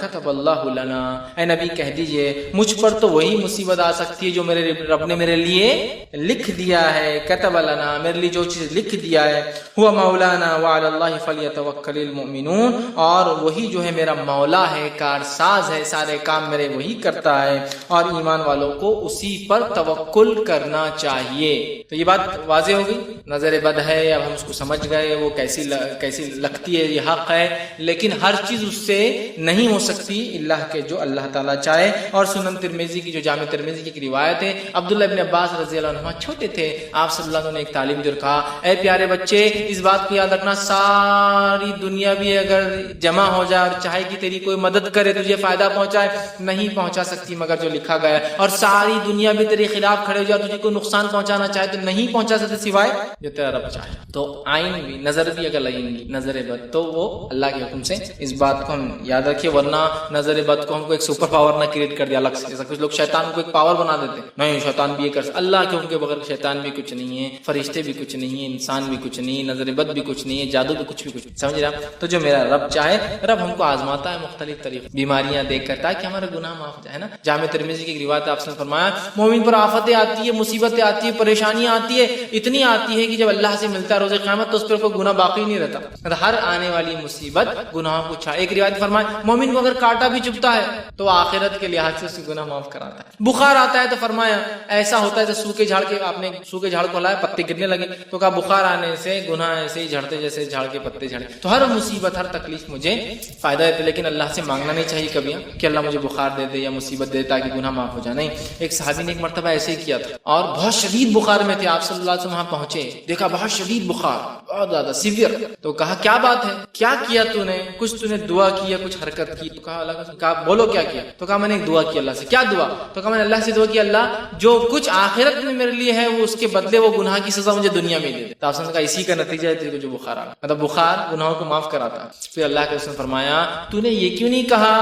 كتب اللہ لنا، اے نبی کہہ دیجئے مجھ پر تو وہی مصیبت آ سکتی ہے جو میرے رب نے میرے لیے لکھ دیا ہے، کتب لنا میرے لیے جو چیز لکھ دیا ہے، هو مولانا وعلى الله فليتوكل المؤمنون، اور وہی جو ہے میرا مولا ہے، کارساز ہے، سارے کام میرے وہی کرتا ہے، اور ایمان والوں کو اسی پر توکل کرنا چاہیے۔ تو یہ بات واضح ہو گئی، نظر بد ہے، اب ہم اس کو سمجھ گئے وہ کیسی لگتی ہے، یہ حق ہے، لیکن ہر چیز اس سے نہیں ہو سکتی اللہ کے جو اللہ تعالیٰ چاہے۔ اور سنن ترمذی کی جو جامع ترمذی کی ایک روایت ہے، عبداللہ ابن عباس رضی اللہ عنہ چھوٹے تھے، آپ صلی اللہ علیہ وسلم نے ایک تعلیم دی اور کہا اے پیارے بچے اس بات کو یاد رکھنا، ساری دنیا بھی اگر جمع ہو جائے اور چاہے کہ تیری کوئی مدد کرے تجھے فائدہ پہنچائے، نہیں پہنچا سکتی مگر جو لکھا گیا ہے، اور ساری دنیا بھی تیرے خلاف کھڑے ہو جائے اور تجھے کوئی نقصان پہنچانا چاہے تو نہیں پہنچا سکتے سوائے جو تیرا رب چاہے۔ تو عین بھی نظر بھی اگر لگیں گی نظر بد تو وہ اللہ کے حکم سے، اس بات کو ہم یاد رکھیے، ورنہ نظر بد کو ہم کو ایک سپر پاور نہ کریٹ کر دیا الگ سے، جیسا کچھ لوگ شیطان کو ایک پاور بنا دیتے ہیں، نہیں شیطان بھی یہ کر سکتا، اللہ کے حکم کے بغیر شیطان بھی کچھ نہیں ہے، فرشتے بھی کچھ نہیں ہے، انسان بھی کچھ نہیں ہے، نظر بد بھی کچھ نہیں ہے، جادو بھی کچھ سمجھ رہے ہیں؟ تو جو میرا رب چاہے، رب ہم کو آزماتا ہے مختلف طریقے، بیماریاں دیکھ کر تاکہ ہمارا گناہ معاف ہو جائے نا۔ جامع ترمذی کی ایک روایت آپ نے فرمایا مومن پر آفتیں آتی ہے، مصیبتیں آتی ہے، پریشانیاں آتی ہے، اتنی آتی ہے کہ جب اللہ سے ملتا ہے روز قیامت تو اس پر کوئی گناہ باقی نہیں رہتا، ہر آنے والی مصیبت گناہوں کو چھا۔ ایک روایت فرمایا مومن کو اگر کانٹا بھی چبھتا ہے تو آخرت کے لحاظ سے اس کو گناہ معاف کراتا ہے، بخار آتا ہے تو فرمایا ایسا ہوتا ہے جیسے سوکھے جھاڑ کے، آپ نے سوکھے جھاڑ کو لایا پتے گرنے لگے تو کہا بخار آنے سے گناہ ایسے ہی جھڑتے جیسے جھاڑ کے پتے جھڑے۔ تو ہر مصیبت ہر تکلیف مجھے فائدہ دیتے، لیکن اللہ سے مانگنا نہیں چاہیے کبھی کہ اللہ مجھے بخار دے دے یا مصیبت دے تاکہ گناہ معاف ہو جائے، نہیں۔ ایک صحابی نے ایک مرتبہ ایسے ہی کیا تھا اور بہت شدید بخار میں تھے، آپ صلی اللہ علیہ وسلم وہاں پہنچے، دیکھا بہت شدید بخار، بہت زیادہ سیویئر، تو کہا کیا بات ہے، کیا کیا تو نے، کچھ تو نے دعا کی یا کچھ حرکت کی؟ تو کہا اللہ کا، کہا بولو کیا کیا؟ تو کہا میں نے ایک دعا کی اللہ سے۔ کیا دعا؟ تو کہا میں نے اللہ سے دعا کی اللہ جو کچھ آخرت میں میرے لیے ہے وہ اس کے بدلے وہ گناہ کی سزا مجھے دنیا میں دے دے۔ تو آپ نے کہا اسی کا نتیجہ ہے جو بخار آ رہا، مطلب بخار گناہوں کو معاف کراتا۔ پھر اللہ کے اس نے فرمایا تو نے یہ کیوں نہیں کہا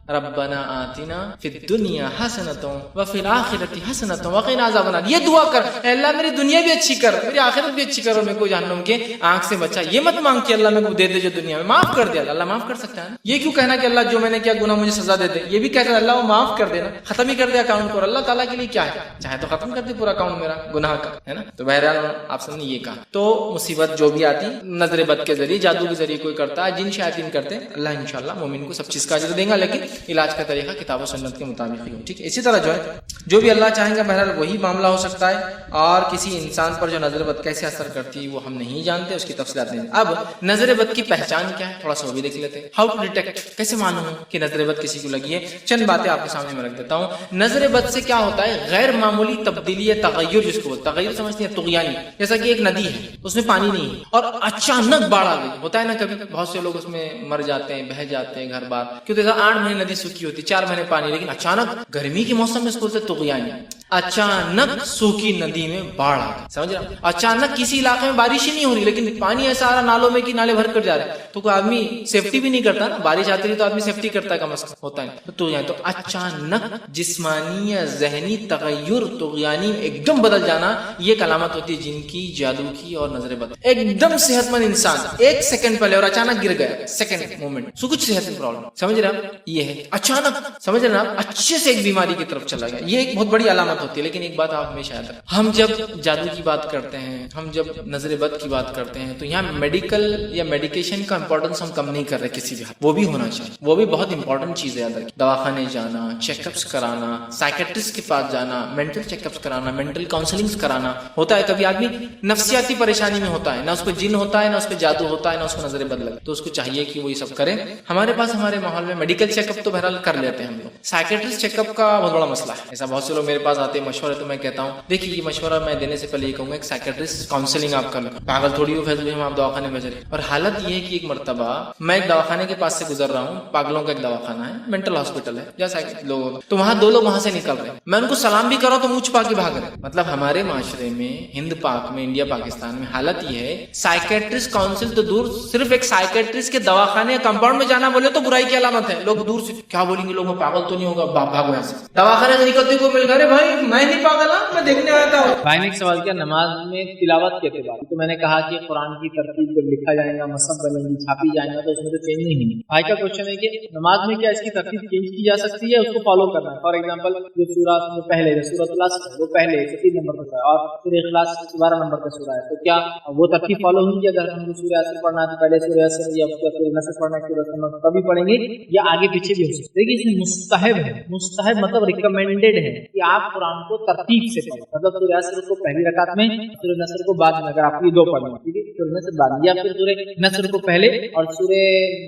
ربنا آتنا فی الدنیا حسنۃ وفی الآخرۃ حسنۃ وقنا عذاب النار، یہ دعا کر اے اللہ میری دنیا بھی اچھی کر، میری آخرت بھی اچھی کر، اور میرے کو جہنم کے آنکھ سے بچا۔ یہ مت مانگ کہ اللہ میرے کو دے دے جو دنیا میں، معاف کر دے، اللہ معاف کر سکتا ہے نا۔ یہ کیوں کہنا کہ اللہ جو میں نے کیا گناہ مجھے سزا دے دے، یہ بھی کہتا ہے اللہ وہ معاف کر دینا، ختم ہی کر دے اکاؤنٹ کو، اور اللہ تعالیٰ کے لیے کیا ہے، چاہے تو ختم کر دے پورا اکاؤنٹ میرا گناہ کا، ہے نا۔ تو بہرحال آپ سب نے یہ کہا، تو مصیبت جو بھی آتی نظر بد کے ذریعے، جادو کے ذریعے کوئی کرتا ہے، جن شیاطین کرتے ہیں، اللہ انشاءاللہ مومن کو سب چیز کا اجر دے گا، لیکن علاج کا طریقہ کتاب و سنت کے مطابق ہی ہو، ٹھیک ہے۔ اسی طرح جو ہے جو بھی اللہ چاہیں گا بہرحال وہی معاملہ ہو سکتا ہے، اور کسی انسان پر جو نظر بد کیسے اثر کرتی ہے وہ ہم نہیں جانتے، اس کی تفصیلات نہیں۔ اب نظر بد کی پہچان کیا ہے تھوڑا سا وہ بھی دیکھ لیتے ہیں، ہاؤ ٹو ڈیٹیکٹ، کیسے معلوم ہو کہ نظر بد کسی کو لگی ہے۔ چند باتیں آپ کے سامنے میں رکھ دیتا ہوں۔ نظر بد سے کیا ہوتا ہے، غیر معمولی تبدیلی یا تغیر، جس کو تغیر سمجھتے ہیں طغیانی، جیسا کہ ایک ندی ہے اس میں پانی نہیں ہے اور اچانک باڑھ آ گئی، ہوتا ہے نا کبھی بہت سے لوگ اس میں مر جاتے ہیں، بہہ جاتے ہیں گھر بار، کیونکہ 8 مہینے ندی سوکھی ہوتی، 4 مہینے پانی، لیکن اچانک گرمی کے موسم میں اس کو بولتے طغیانی، اچانک سوکھی ندی میں باڑھ آ گئی، سمجھ رہا، اچانک کسی علاقے میں بارش ہی نہیں ہو رہی لیکن پانی ایسا آ رہا نالوں میں کہ نالے بھر کر جا رہے، تو کوئی آدمی سیفٹی بھی نہیں کرتا نا، بارش آتی رہی تو آدمی سیفٹی کرتا ہے کم از کم، ہوتا ہے تو اچانک جسمانی یا ذہنی تغیر طغیانی ایک دم بدل جانا، یہ ایک علامت ہوتی ہے جن کی، جادو کی اور نظر بد۔ ایک دم صحت مند انسان 1 سیکنڈ پہلے اور اچانک گر گیا، سیکنڈ مومنٹ سو کچھ صحت میں پرابلم، سمجھ رہے آپ، یہ ہے اچانک، سمجھ رہے آپ، اچھے سے ایک بیماری کی طرف چلا گیا، یہ ایک بہت بڑی علامت ہوتی ہے۔ لیکن ایک بات آپ ہمیشہ یاد رکھیں، ہم جب جادو کی بات کرتے ہیں، ہم جب نظر بد کی بات کرتے ہیں تو یہاں میڈیکل یا میڈیکیشن کا امپورٹنس ہم کم نہیں کر رہے کسی بھی، وہ بھی ہونا چاہیے، وہ بھی بہت امپورٹنٹ چیز ہے، یاد رکھیں، دواخانے جانا، چیک اپس کرانا، سائیکیٹرسٹ کے پاس جانا، مینٹل چیک اپس کرانا، مینٹل کاؤنسلنگ کرانا، ہوتا ہے کبھی آدمی نفسیاتی پریشانی میں ہوتا ہے، نہ اس پہ جن ہوتا ہے، نہ اس پہ جادو ہوتا ہے، نہ اس کو نظر بد لگتا، تو اس کو چاہیے کہ وہ یہ سب کرے۔ ہمارے پاس ہمارے ماحول میں میڈیکل چیک اپ تو بہرحال کر لیتے ہیں ہم لوگ، سائیکیٹرسٹ چیک اپ کا بہت بڑا مسئلہ ہے، ایسا بہت سے لوگ میرے پاس آتے ہیں مشورے، تو میں کہتا ہوں دیکھیے یہ مشورہ میں دینے سے پہلے یہ کہوں گا ایک سائیکیٹرسٹ کاؤنسلنگ آپ کر لیں، پاگل تھوڑی ہو فیصلے ہم آپ دواخانے بھیج رہے ہیں۔ اور حالت یہ ہے کہ ایک مرتبہ میں ایک دواخانے کے پاس سے گزر رہا ہوں، پاگلوں کا ایک دواخانہ ہے، مینٹل ہاسپٹل ہے جیسا لوگ، تو وہاں 2 لوگ وہاں سے نکل رہے ہیں، میں ان کو سلام بھی کر رہا ہوں تو منہ چھپا کے بھاگ رہے ہیں۔ مطلب ہمارے معاشرے میں، ہند پاک میں، انڈیا پاکستان میں حالت یہ ہے، سائیکیٹرسٹ کاؤنسل تو دور، صرف ایک سائیکیٹرسٹ کے دواخانے کمپاؤنڈ میں جانا بولے تو برائی کی علامت ہے، لوگ دور سے کیا بولیں گے، لوگوں پاگل تو نہیں ہوگا، بھاگو یہاں سے، دواخانے سے نکلتے کوئی مل گئے بھائی میں نہیں پاگل ہوں، میں دیکھنے آتا ہوں. بھائی نے ایک سوال کیا نماز میں تلاوت کے اعتبار تو میں نے کہا کہ قرآن کی ترتیب جب لکھا جائے گا، مصحف بنے گی، چھاپی جائے گا تو اس میں تو چینج نہیں ہوگی. بھائی کا کوشچن ہے کہ نماز میں کیا اس کی ترتیب چینج کی جا سکتی ہے، اس کو فالو کرنا ہے. فار ایگزامپل جو سورہ میں پہلے سورۃ الاصل وہ پہلے 3 نمبر پر ہے اور پھر اخلاص 12 نمبر پر سورہ ہے، تو کیا وہ ترتیب فالو ہوگی؟ اگر ہم کو سورہ اصل پڑھنا ہے تو پہلے سورہ اصل یا پھر نصر پڑھنا ہے سورہ اصل تبھی پڑھیں گے، یا آگے پیچھے بھی ہو سکتے. لیکن اس میں مستحب ہے، مستحب مطلب ریکمینڈیڈ ہے کہ آپ قرآن کو ترتیب سے پڑھیں. مطلب سورہ اصل کو پہلی رکعت میں، سورہ نصر کو بعد میں، اگر آپ یہ 2 پڑھنا ہے ٹھیک ہے، سورہ نصر بعد میں، یا پھر سورہ نصر کو پہلے اور سورہ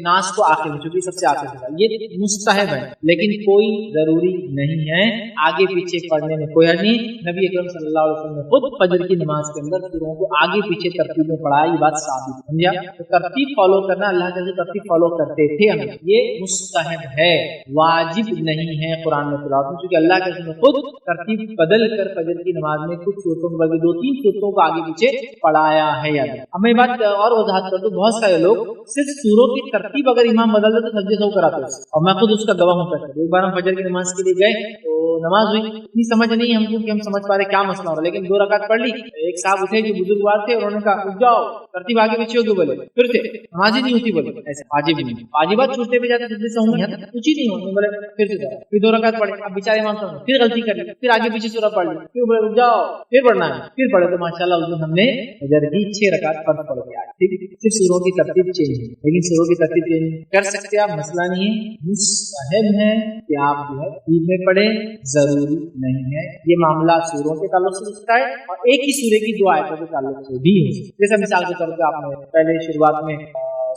ناس کو آخر میں، چونکہ سب سے آخر ہے. یہ مستحب ہے لیکن کوئی ضروری نہیں ہے. آگے پیچھے پڑھنے میں کوئی حرج نہیں. نبی اکرم صلی اللہ علیہ وسلم نے خود فجر کی نماز کے اندر سوروں کو آگے پیچھے ترتیب میں پڑھایا، یہ بات ثابت ہے. سمجھا؟ تو ترتیب فالو کرنا، اللہ کے ترتیب فالو کرتے تھے ہم، یہ مستحب ہے، واجب نہیں ہے قرآن میں تلاوت میں، کیونکہ اللہ کے رسول نے خود ترتیب بدل کر فجر کی نماز میں کچھ صورتوں کو بلکہ 2-3 صورتوں کو آگے پیچھے پڑھایا ہے. یاد اب میں بات اور وضاحت کر دوں، بہت سارے لوگ صرف سوروں کی ترتیب اگر امام بدل دے تو سجدے سے کراتے ہیں، اور میں خود اس کا گواہ ہوں. ایک بار ہم فجر کی نماز کے لیے گئے تو نماز ہوئی، اتنی سمجھ نہیں ہم کو کہ ہم سمجھ پا رہے کیا مسئلہ ہو رہا ہے، لیکن 2 رکعت پڑھ لی. ایک صاحب اٹھے جو بزرگوار تھے، انہوں نے کہا اٹھ جاؤ، ترتیب آگے پیچھے ہوگی، بولے پھر سے نماز ہی نہیں ہوتی، بولے ایسے واجب نہیں، واجبات چھوٹتے پہ جاتے سجدے سے ہوں گے کچھ ہی نہیں ہونے، بولے پھر سے جاؤ، پھر 2 رکعت پڑھے. اب بیچارے امام صاحب پھر غلطی کر لی، پھر آگے پیچھے سورہ پڑھ لی، پھر بولے رک جاؤ پھر پڑھنا ہے، پھر پڑھے تو ماشاءاللہ اس دن ہم نے فجر کی 6 رکعت فرض پڑھ لیا. ٹھیک ہے، صرف سوروں کی ترتیب چینج ہے، لیکن سوروں کی ترتیب چینج کر سکتے آپ، مسئلہ نہیں ہے. مستحب ہے کہ آپ جو ہے عید میں پڑھیں، ضروری نہیں ہے. یہ معاملہ سوروں کے تعلق سے سکتا ہے اور ایک ہی سورے کی 2 آیتوں کے تعلق سے بھی ہے. جیسے مثال کے طور پہ آپ نے پہلے شروعات میں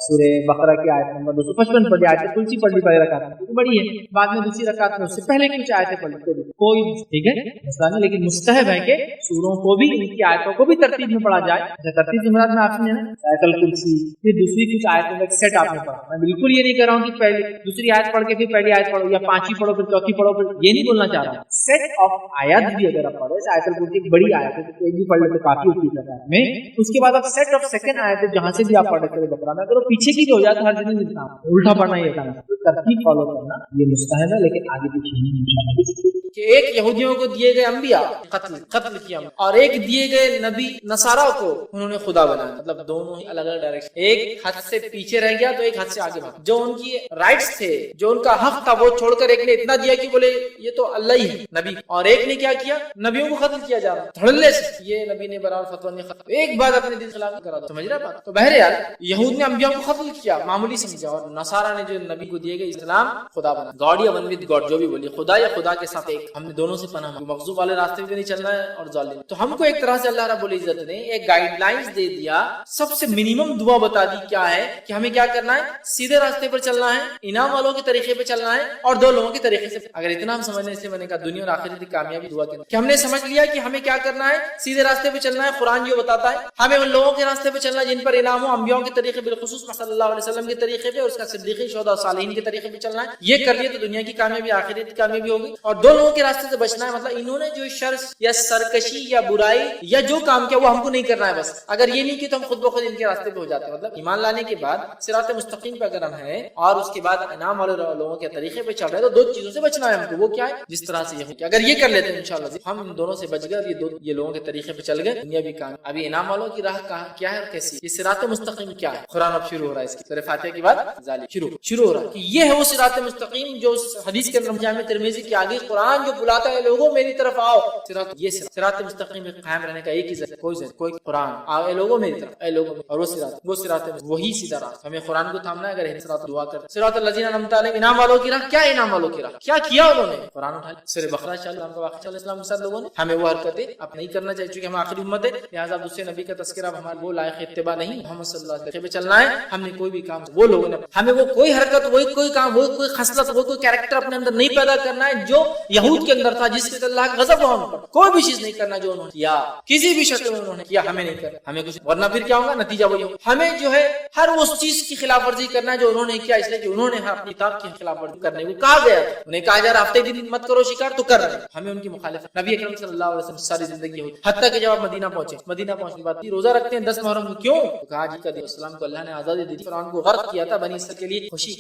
سورہ بقرہ کی آیت نمبر 255 پڑھی، آیت کرسی پڑھ لی پہلی رکعت میں، بڑی ہے، بعد میں دوسری رکعت میں اس سے پہلے کچھ آیتیں پڑھ لی، کوئی ٹھیک ہے مسئلہ نہیں. لیکن مستحب ہے کہ سوروں کو بھی، ان کی آیتوں کو بھی ترتیب میں پڑھا جائے. ترتیب جملات میں آپ نے آیت الکرسی پھر دوسری کچھ آیتوں کا ایک سیٹ آپ نے پڑھا. میں بالکل یہ نہیں کر رہا ہوں کہ پہلی دوسری آیت پڑھ کے پھر پہلی آیت پڑھو، یا 5 پڑھو پھر 4 پڑھو، پھر یہ نہیں بولنا چاہ رہا ہوں. سیٹ آف آیات بھی اگر آپ پڑھو، آیت الکرسی ایک بڑی آیت ہے تو ایک بھی پڑھ لے تو کافی ہوتی ہے میں. اس کے بعد آپ سیٹ آف سیکنڈ آیت ہے جہاں سے بھی آپ پڑھ رہے بقرہ میں، اگر وہ پیچھے کی بھی ہو جائے تو ہر جگہ ملتا الٹا پڑھنا ہی ہوتا ہے. ترتیب فالو کرنا یہ مستحب ہے لیکن آگے پیچھے نہیں. کہ ایک یہودیوں کو دیے گئے انبیاء قتل کیا، اور ایک دیے گئے نبی نصارہ کو انہوں نے خدا بنایا. مطلب دونوں ہی الگ الگ ڈائریکشن، ایک حد سے پیچھے رہ گیا تو ایک حد سے آگے بڑھا. جو ان کی رائٹس تھے، جو ان کا حق تھا، وہ چھوڑ کر ایک نے اتنا دیا کہ بولے یہ تو اللہ ہی ہے نبی، اور ایک نے کیا کیا، نبیوں کو قتل کیا جا رہا دھڑلے سے. یہ نبی نے برابر فتویٰ نہیں ختم، ایک بات اپنے دل خلاف کرا دو. سمجھ رہا بات؟ تو بہرحال یہود نے انبیاء کو قتل کیا، معمولی سمجھا، اور نصارہ نے جو نبی کو دیے گئے اسلام خدا بنا. گاڈ یا ون ود گاڈ، جو بھی بولیے، خدا یا خدا کے ساتھ ایک. ہم نے دونوں سے پناہ مغضوب والے راستے پہ نہیں چلنا ہے اور ظالم. تو ہم کو ایک طرح سے اللہ رب العزت نے ایک گائیڈ لائنز دے دیا، سب سے منیمم دعا بتا دی کیا ہے کہ ہمیں کیا کرنا ہے، سیدھے راستے پر چلنا ہے، انعام والوں کے طریقے پہ چلنا ہے اور 2 لوگوں کے طریقے سے. اگر اتنا ہم سمجھنے سے میں نے کہا دنیا اور آخرت کی کامیابی دعا کے کہ ہم نے سمجھ لیا کہ ہمیں کیا کرنا ہے، سیدھے راستے پہ چلنا ہے. قرآن جو بتاتا ہے ہمیں ان لوگوں کے راستے پہ چلنا جن پر انعام ہو، انبیاء کے طریقے، بالخصوص صلی اللہ علیہ وسلم کے طریقے پہ، اور اس کا صدیقین، شہداء اور صالحین کے طریقے پہ چلنا ہے. یہ کر لیے تو دنیا کی کامیابی، آخرت کی کامیابی ہوگی. اور 2 لوگوں کے راستے سے بچنا ہے، مطلب انہوں نے جو شر یا سرکشی یا برائی یا جو کام کیا وہ ہم کو نہیں کرنا ہے. بس اگر یہ نہیں کیا تو ہم خود بخود ان کے راستے پہ ہو جاتے ہیں. مطلب ایمان لانے کے بعد صراط مستقیم پہ اگر ہم ہیں اور اس کے بعد انعام والے لوگوں کے طریقے پہ چل رہے ہیں تو 2 چیزوں سے بچنا ہے ہم کو. وہ کیا ہے؟ جس طرح سے یہ اگر یہ کر لیتے ہیں انشاءاللہ ہم ان دونوں سے بچ گئے اور یہ لوگوں کے طریقے پہ چل گئے، دنیا بھی کام. ابھی انعام والوں کی راہ کیا ہے اور کیسی؟ یہ صراط مستقیم کیا ہے؟ قرآن اب شروع ہو رہا ہے، اس کی سورہ فاتحہ کے بعد ذالک شروع ہو رہا ہے کہ یہ ہے وہ صراط مستقیم جو حدیث کے اندر جامع ترمذی کے آگے قرآن جو بلاتا ہے لوگوں میری طرف آؤ. یہ صراط مستقیم میں قائم رہنے کا ایک ہی ذریعہ، کوئی قرآن آؤ اے لوگوں میری طرف، اے لوگوں، اور وہ صراط وہی سیدھا راستہ. ہمیں قرآن کو تھامنا ہے. اگر صراط دعا کرتے صراط الذین انعمت علیہم، انعام والوں کی راہ. کیا انعام والوں کی راہ؟ کیا کیا انہوں نے؟ قرآن اٹھا سورہ بقرہ چل رہا کا واقعہ چل اسلام کے ساتھ لوگوں نے. ہمیں وہ حرکتیں اب نہیں کرنا چاہیے چونکہ ہم آخری امت ہے، لہٰذا دوسرے نبی کا تذکرہ ہمارے وہ لائق اتباع نہیں. محمد صلی اللہ علیہ وسلم پہ چلنا ہے. ہم نے کوئی بھی کام وہ لوگوں نے ہمیں وہ کوئی حرکت، وہ کوئی کام، وہ کوئی خصلت، وہ کوئی کیریکٹر اپنے اندر نہیں پیدا کرنا ہے جو یہود کے اندر تھا، جس سے اللہ کا غضب ہوا. کوئی بھی چیز نہیں کرنا جو انہوں نے کیا، کسی بھی شکل میں انہوں نے کیا، ہمیں نہیں کرنا. ہمیں کچھ ورنہ پھر کیا ہوگا، نتیجہ وہی ہوگا. ہمیں جو ہے ہر اس چیز کی خلاف ورزی کرنا ہے جو انہوں نے کیا، اس لیے کہ انہوں نے اپنی کتاب کی خلاف ورزی کرنے کو کہا گیا. انہیں کہا جا رہا ہفتے دن مت کرو شکار، تو کر رہے. ہمیں ان کی مخالفت. نبی اکرم صلی اللہ علیہ وسلم ساری زندگی ہوئی، حتیٰ کہ جب آپ مدینہ پہنچے کے بعد روزہ رکھتے ہیں 10 محرم کو. کیوں؟ کہا جی کا دن اسلام کو اللہ نے آزادی دی، فرعون کو غرق کیا تھا بنی اسرائیل کے لیے خوشی.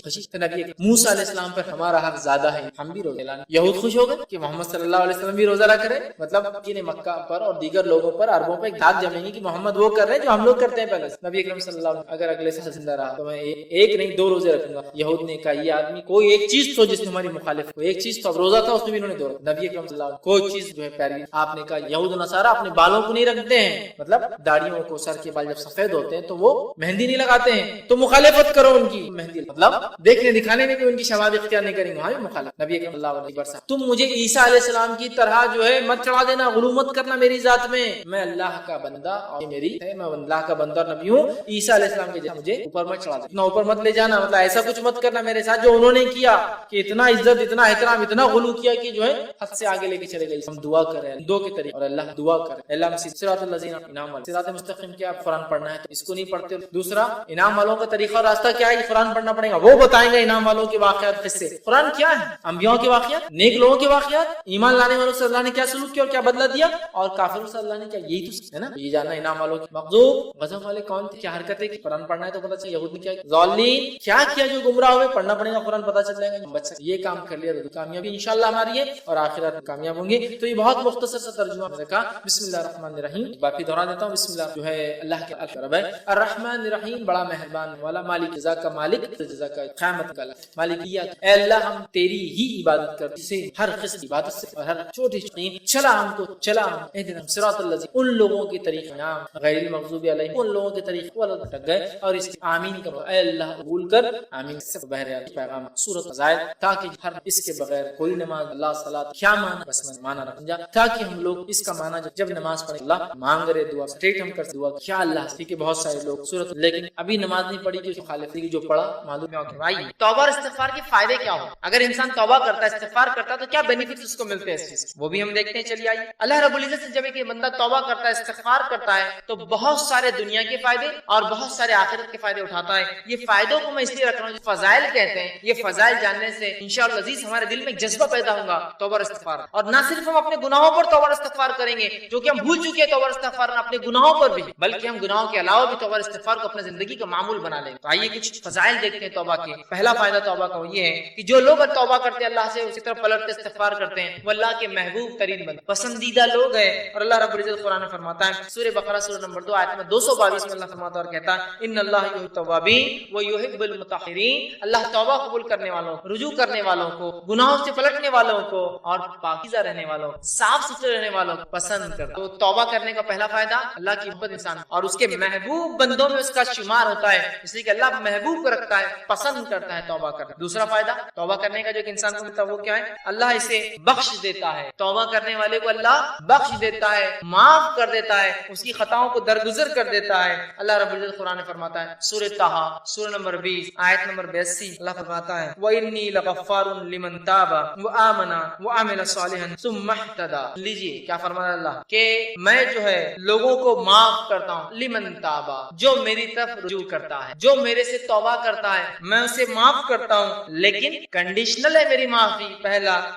نبی موسیٰ علیہ السلام پر ہمارا حق زیادہ ہے، ہم بھی روزہ لانے۔ یہود خوش ہو گئے کہ محمد صلی اللہ علیہ وسلم بھی روزہ رکھ رہے، مطلب کہ مکہ پر اور دیگر لوگوں پر عربوں پہ ایک دھاگ جمیں گی کہ محمد وہ کر رہے ہیں جو ہم لوگ کرتے ہیں پہلے سے۔ نبی اکرم صلی اللہ علیہ وسلم اگر اگلے سال زندہ رہا تو میں ایک نہیں 2 روزے رکھوں گا۔ یہود نے کہا یہ آدمی کوئی ایک چیز تو جس میں ہماری مخالف ہو، ایک چیز تو اب روزہ تھا اس میں بھی انہوں نے 2 رکھا۔ نبی اکرم صلی اللہ علیہ وسلم کوئی چیز جو ہے پیروی، آپ نے کہا یہود و نصارہ اپنے بالوں کو نہیں رکھتے ہیں، مطلب داڑھیوں کو، سر کے بال جب سفید ہوتے ہیں تو وہ مہندی نہیں لگاتے ہیں، تو مخالفت کرو ان کی مہندی، مطلب دیکھنے دکھانے میں بھی ان کی شواذ اختیار نہیں کریں گے، وہاں بھی مخالف۔ نبی اکرم صلی اللہ علیہ وسلم تم مجھے عیسیٰ علیہ السلام کی طرح جو ہے مت چڑھا دینا، غلو مت کرنا میری ذات میں، میں اللہ کا بندہ اور میری ہے، میں اللہ کا بندہ اور نبی ہوں، عیسیٰ علیہ السلام کے جیسا مجھے اوپر مت چڑھا دینا، اتنا اوپر مت لے جانا، مطلب ایسا کچھ مت کرنا میرے ساتھ جو انہوں نے کیا کہ اتنا عزت، اتنا احترام، اتنا غلو کیا کہ جو ہے حد سے آگے لے کے چلے گئے۔ ہم دعا کر رہے ہیں دو کے طریقے، اور اللہ دعا کر اللہ میں صراط الذین انعم علیہم، صراط مستقیم کیا قرآن پڑھنا ہے تو اس کو نہیں پڑھتے۔ دوسرا انعام والوں کا طریقہ اور راستہ کیا ہے، قرآن پڑھنا پڑے گا، وہ بتائیں گے انعام والوں کے واقعات قصے۔ قرآن کیا ہے، انبیاء کے واقعات، نیک لوگوں کے واقعات، ایمان لانے والوں سے اللہ نے کیا سلوک کیا اور کیا بدلہ دیا، اور کافروں سے اللہ نے کیا، یہی تو ہے نا، یہ جاننا انعام والوں کی۔ مغضوب غضب والے کون تھے، کیا حرکتیں کی، قرآن پڑھنا ہے تو پتہ چلے، یہود نے کیا، ضالین کیا کیا جو گمراہ ہوئے، پڑھنا پڑے گا قرآن، پتہ چل جائے گا بچہ یہ کام کر لیا تو کامیابی انشاءاللہ ہماری ہے اور آخرت میں کامیاب ہوں گے۔ تو یہ بہت مختصر سا ترجمہ میں نے کہا۔ بسم اللہ الرحمن الرحیم، باقی دہرا دیتا ہوں، بسم اللہ جو ہے اللہ کے رب ہے، الرحمن الرحیم بڑا مہربان والا، مالک جزا کا مالک، جزا کا قیامت کا مالکیت، اے اللہ ہم تیری ہی عبادت کرتے سے، ہر قسم کی عبادت سے اور ہر چھوٹی چھوٹی، چلا ہم کو چلا ہم اہدنا صراط الذین، ان لوگوں کے طریق نام غیر المغضوب علیہم، ان لوگوں کے طریق والے اٹک گئے، اور اس کی آمین کا اے اللہ قبول کر، آمین سے بہرحال پیغام سورۃ فضائل، تاکہ ہر اس کے بغیر کوئی نماز اللہ صلاۃ کیا معنی، بس میں معنی رکھا، تاکہ ہم لوگ اس کا معنی جب نماز پڑھیں اللہ مانگ رہے دعا اسٹریٹ ہم کر دعا کیا اللہ، ٹھیک ہے بہت سارے لوگ سورۃ لیکن ابھی نماز نہیں پڑھی کہ مخالف کی جو پڑھا معلوم ہے کہ بھائی توبہ اور استغفار کے فائدے کیا ہو، اگر انسان توبہ کرتا ہے، استغفار کرتا ہے تو کیا بینیفٹس اس کو ملتے ہیں اس چیز، وہ بھی ہم دیکھتے ہیں۔ چلیے آئیے، اللہ رب العزت سے جب ایک بندہ توبہ کرتا ہے، استغفار کرتا ہے تو بہت سارے دنیا کے فائدے اور بہت سارے آخرت کے فائدے اٹھاتا ہے۔ یہ فائدوں کو میں اس لیے رکھ رہا ہوں، فضائل کہتے ہیں، یہ فضائل جاننے سے انشاءاللہ عزیز ہمارے دل میں جذبہ پیدا ہوگا توبہ اور استغفار، اور نہ صرف ہم اپنے گناہوں پر توبہ اور استغفار کریں گے جو کہ ہم بھول چکے ہیں توبہ اور استغفار اپنے گناہوں پر بھی، بلکہ ہم گناہوں کے علاوہ بھی توبہ اور استغفار کو اپنے زندگی کا معمول بنا لیں گے۔ تو آئیے کچھ فضائل دیکھتے ہیں توبہ کے۔ پہلا فائدہ توبہ کا یہ ہے کہ جو لوگ توبہ کرتے ہیں اللہ سے اسی طرح پلٹتے استغفار کرتے ہیں، وہ اللہ کے محبوب ترین بندے پسندیدہ لوگ ہیں، اور اللہ رب العزت قرآن میں فرماتا ہے سورہ بقرہ سورہ نمبر 2 آیت میں 222 میں اللہ فرماتا ہے اور کہتا ہے ان اللہ یحب التوابین ویحب المتطہرین، اللہ توبہ قبول کرنے والوں، رجوع کرنے والوں کو، گناہوں سے پلٹنے والوں کو اور پاکیزہ رہنے والوں، صاف ستھرے رہنے والوں کو پسند کرتا ہے۔ تو توبہ کرنے کا پہلا فائدہ اللہ کی محبت انسان اور اس کے محبوب بندوں میں اس کا شمار ہوتا ہے، اس لیے کہ اللہ محبوب کو رکھتا ہے، پسند کرتا ہے توبہ کرنا۔ دوسرا فائدہ توبہ کرنے کا جو ایک انسان کو ملتا ہے وہ کیا ہے، اللہ اسے بخش دیتا ہے، توبہ کرنے والے کو اللہ بخش دیتا ہے، معاف کر دیتا ہے، اس کی خطاؤں کو درگزر کر دیتا ہے۔ اللہ رب العزت قرآن میں فرماتا ہے سورہ طٰہٰ سورہ نمبر 20 آیت نمبر 82، اللہ فرماتا ہے وَإِنِّي لَغَفَّارٌ لِمَن تَابَ وَآمَنَ وَعَمِلَ صَالِحًا ثُمَّ اهْتَدَىٰ۔ لیجیے کیا فرمایا اللہ کہ میں جو ہے لوگوں کو معاف کرتا ہوں، لمن تابا جو میری طرف رجوع کرتا ہے، جو میرے سے توبہ کرتا ہے میں اسے معاف کرتا ہوں، لیکن کنڈیشنل ہے میری معافی،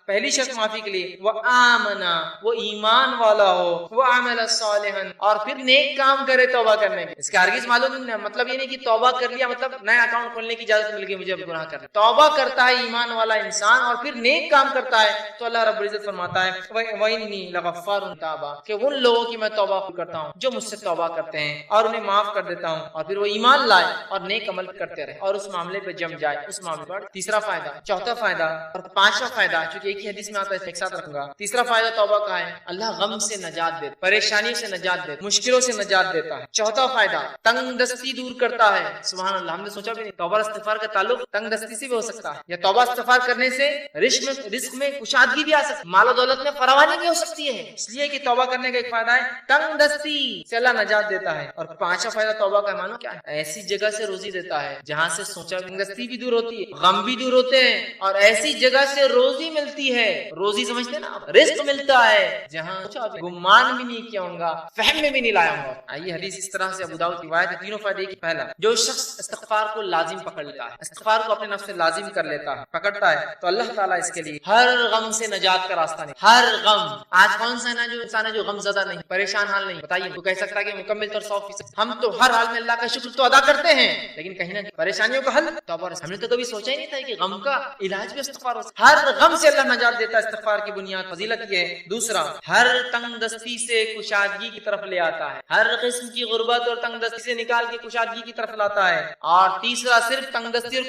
پہلی شرط معافی کے لیے وہ آمنا، وہ ایمان والا ہو، وہ عمل صالحا اور پھر نیک کام کرے توبہ کرنے کے۔ اس کا ہرگز معلوم نہیں، مطلب یہ نہیں کہ توبہ کر لیا مطلب نیا اکاؤنٹ کھولنے کی اجازت مل گئی مجھے اب گناہ کرنا۔ توبہ کرتا ہے ایمان والا انسان اور پھر نیک کام کرتا ہے تو اللہ رب العزت فرماتا ہے وَإِنِّي لَغَفَّارٌ تَابَ کہ ان لوگوں کی میں توبہ کرتا ہوں جو مجھ سے توبہ کرتے ہیں اور انہیں معاف کر دیتا ہوں، اور پھر وہ ایمان لائے اور نیک عمل کرتے رہے اور اس معاملے پہ جم جائے، اس معاملے پر۔ تیسرا فائدہ، چوتھا فائدہ اور پانچواں فائدہ چونکہ ایک ہی حدیث میں آتا ہے ایک ساتھ رکھوں گا۔ تیسرا فائدہ توبہ کا ہے اللہ غم سے نجات دیتا، پریشانی سے نجات دیتا، مشکلوں سے نجات دیتا ہے۔ چوتھا فائدہ تنگ دستی دور کرتا ہے۔ سبحان اللہ، ہم نے سوچا بھی نہیں توبہ استغفار کا تعلق تنگ دستی سے بھی ہو سکتا ہے، یا توبہ استغفار کرنے سے رزق میں کشادگی بھی آ سکتی ہے، مال و دولت میں فراوانی بھی ہو سکتی ہے، اس لیے کہ توبہ کرنے کا ایک فائدہ ہے تنگ دستی سے اللہ نجات دیتا ہے۔ اور پانچواں فائدہ توبہ کا مانو کیا ہے، ایسی جگہ سے روزی دیتا ہے جہاں سے سوچا تنگ دستی بھی دور ہوتی ہے، غم بھی دور ہوتے ہیں، اور ایسی جگہ سے روزی ملتی ہے، روزی سمجھتے ہیں نا، رزق ملتا ہے جہاں گمان بھی نہیں کیا ہوں گا، فہم میں بھی نہیں لایا ہوں گا۔ آئیے حدیث اس طرح سے ابو داؤد کی روایت ہے، تینوں فائدے کی۔ پہلا، جو شخص استغفار کو لازم پکڑ لیتا ہے، استغفار کو اپنے نفس سے لازم کر لیتا ہے، پکڑتا ہے، تو اللہ تعالیٰ اس کے لیے ہر غم سے نجات کا راستہ نہیں، ہر غم۔ آج کون سا ہے نا جو انسان ہے جو غم زدہ نہیں، پریشان حال نہیں، بتائیے تو کہہ سکتا ہے کہ مکمل طور 100%۔ ہم تو ہر حال میں اللہ کا شکر تو ادا کرتے ہیں، لیکن کہیں نہ کہیں پریشانیوں کا حل توبہ، ہم نے نے تو کبھی سوچا ہی نہیں تھا کہ غم کا علاج بھی استغفار ہو سکتا ہے. ہر غم سے اللہ نجات دیتا ہے. استغفار کی بنیاد فضیلت یہ ہے. دوسرا، ہر تنگ دستی سے کشادگی کی طرف لے آتا ہے. ہر قسم کی غربت اور تنگ دستی سے نکال کے کشادگی کی طرف لاتا ہے. اور تیسرا، صرف تنگ دستی اور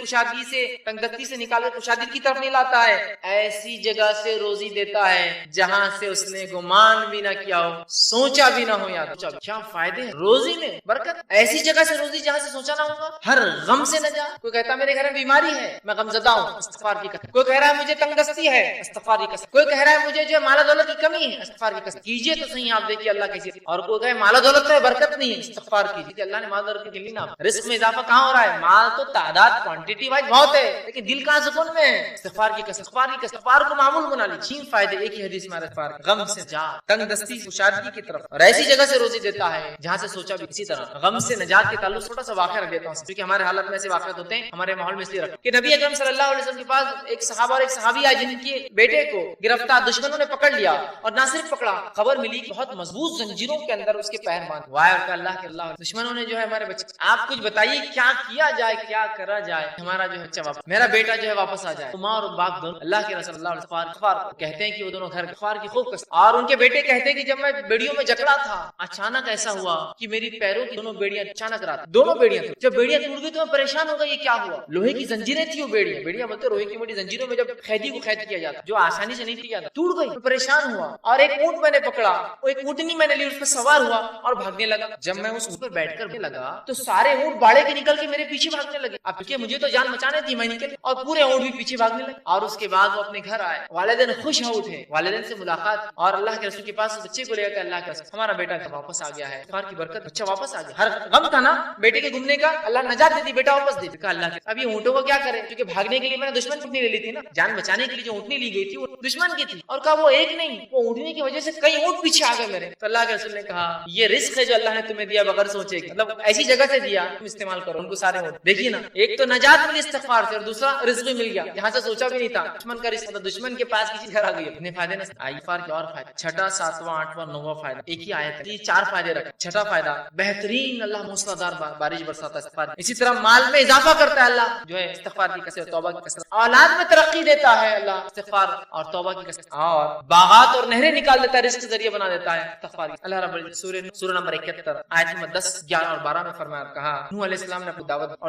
تنگ دستی سے نکال کر کشادگی کی طرف نہیں لاتا ہے، ایسی جگہ سے روزی دیتا ہے جہاں سے اس نے گمان بھی نہ کیا ہو، سوچا بھی نہ ہو. یاد کیا فائدے ہیں روزی میں، برکت. ایسی جگہ سے روزی جہاں سے سوچا نہ ہوگا. ہر غم سے نجات. کوئی کہتا ہے میرے گھر میں بیماری ہے، میں غم زدہ ہوں، استغفار کی قسم. کوئی کہہ رہا ہے مجھے تنگ دستی ہے، استغفار کی قسم. کوئی کہہ رہا ہے مجھے جو مال و دولت کی کمی ہے، استغفار کی قسم. کیجئے تو صحیح، آپ دیکھیے اللہ کیسے. اور کوئی کہے مال و دولت میں برکت نہیں ہے، استغفار کیجیے. اللہ نے مال و دولت کی دلی نہ. رزق میں اضافہ کہاں ہو رہا ہے؟ مال تو تعداد کوانٹٹی وائز بہت ہے، لیکن دل کہاں سکون میں ہے؟ استغفار کی قسم. استغفار کو معمول بنا لی. 6 فائدے ایک ہی حدیث میں. استغفار غم سے نجات، تنگ دستی کشادگی کی طرف، اور ایسی جگہ سے روزی دیتا ہے جہاں سے سوچا بھی. اسی طرح غم سے نجات کے تعلق چھوٹا سا واقعہ رکھ دیتا ہوں، کیونکہ ہمارے حالت میں ایسے واقعات ہوتے ہیں، ہمارے ماحول میں اس لیے رکھ کہ نبی اکرم صلی اللہ علیہ وسلم کے پاس ایک صحابہ اور ایک صحابی آئے جن کے بیٹے کو گرفتار دشمنوں نے پکڑ لیا. اور نہ صرف پکڑا، خبر ملی کہ بہت مضبوط زنجیروں کے اندر اس کے پیر باندھ. وائے اور اللہ کے اللہ، دشمنوں نے جو ہے ہمارے بچے، آپ کچھ بتائیے کیا کیا جائے، کیا کرا جائے ہمارا جو بچہ واپس، میرا بیٹا جو ہے واپس آ جائے. ماں اور باپ دونوں اللہ کے رسول اللہ علیہ وسلم کہتے ہیں کہ وہ دونوں گھر غفار کی خوب قسم. اور ان کے بیٹے کہتے ہیں کہ جب میں بیڑیوں میں جکڑا تھا، اچانک ایسا ہوا کہ میری پیروں کی دونوں بیڑیاں اچانک رات، دونوں بیڑیاں تھیں. جب بیڑیاں ٹوٹ گئی تو میں پریشان ہو گیا، یہ کیا ہوا؟ لوہے کی زنجیریں تھی وہ بیڑیاں بولتے لوہے کی موٹی زنجیروں میں جب قیدی کو قید کیا جاتا جو آسانی سے نہیں کیا جاتا، ٹوٹ گئی. میں پریشان ہوا اور ایک اونٹ میں نے پکڑا، وہ ایک اونٹنی میں نے لی، اس پر سوار ہوا اور بھاگنے لگا. جب میں اس اونٹ پر بیٹھ کر لگا تو سارے اونٹ باڑے کے نکل کے میرے پیچھے بھاگنے لگے. اب کیونکہ مجھے تو جان بچانے تھی، میں نکل اور پورے اونٹ بھی پیچھے بھاگنے لگے. اور اس کے بعد وہ اپنے گھر آئے، والدین خوش ہو اٹھے، والدین سے ملاقات اور اللہ کے رسول کے پاس بچے کو لے کر اللہ کا ہمارا بیٹا واپس آ گیا ہے، استغفار کی برکت بچہ واپس آ گیا. ہر غم تھا نا بیٹے کے گھومنے کا، اللہ نجات دے دی، بیٹا واپس دے دی. اللہ کے اب یہ اونٹوں کو کیا کرے، کیونکہ بھاگنے کے لیے میں نے دشمن کی اونٹنی لے لی تھی نا، جان بچانے کے لیے جو اونٹنی لی گئی تھی وہ دشمن کی تھی. اور کہا وہ ایک نہیں، وہ اونٹنی کی وجہ سے کئی اونٹ پیچھے آ گئے میرے. تو اللہ کے رسول نے کہا یہ رزق ہے جو اللہ نے تمہیں دیا بغیر سوچے، مطلب ایسی جگہ سے دیا، تم استعمال کرو. ان کو سارے اونٹ دیکھیے نا، ایک تو نجات ملی استغفار سے، اور دوسرا رزق بھی مل گیا جہاں سے سوچا بھی نہیں تھا. دشمن کا رزق، دشمن کے پاس کسی گھر آ گئی. اتنے فائدے نہ استغفار کے اور فائدے، 6واں 7واں 8واں 9واں فائدہ ایک ہی آیت ہے، 4 فائدے رکھے. 6واں فائدہ بہترین اللہ موسلادھار بارش برساتا ہے استغفار. اسی طرح مال میں اضافہ کرتا ہے اللہ جو ہے استغفار کی کثرت، توبہ کی کثرت. اولاد میں ترقی دیتا ہے اللہ استغفار اور توبہ کی کثرت. اور باغات اور نہریں نکال دیتا ہے، رزق ذریعہ بنا دیتا ہے استغفار. اللہ رب العزت سورہ نمبر 71 آیت نمبر 10 11 اور 12 میں فرمایا، کہا نوح علیہ السلام نے اپنی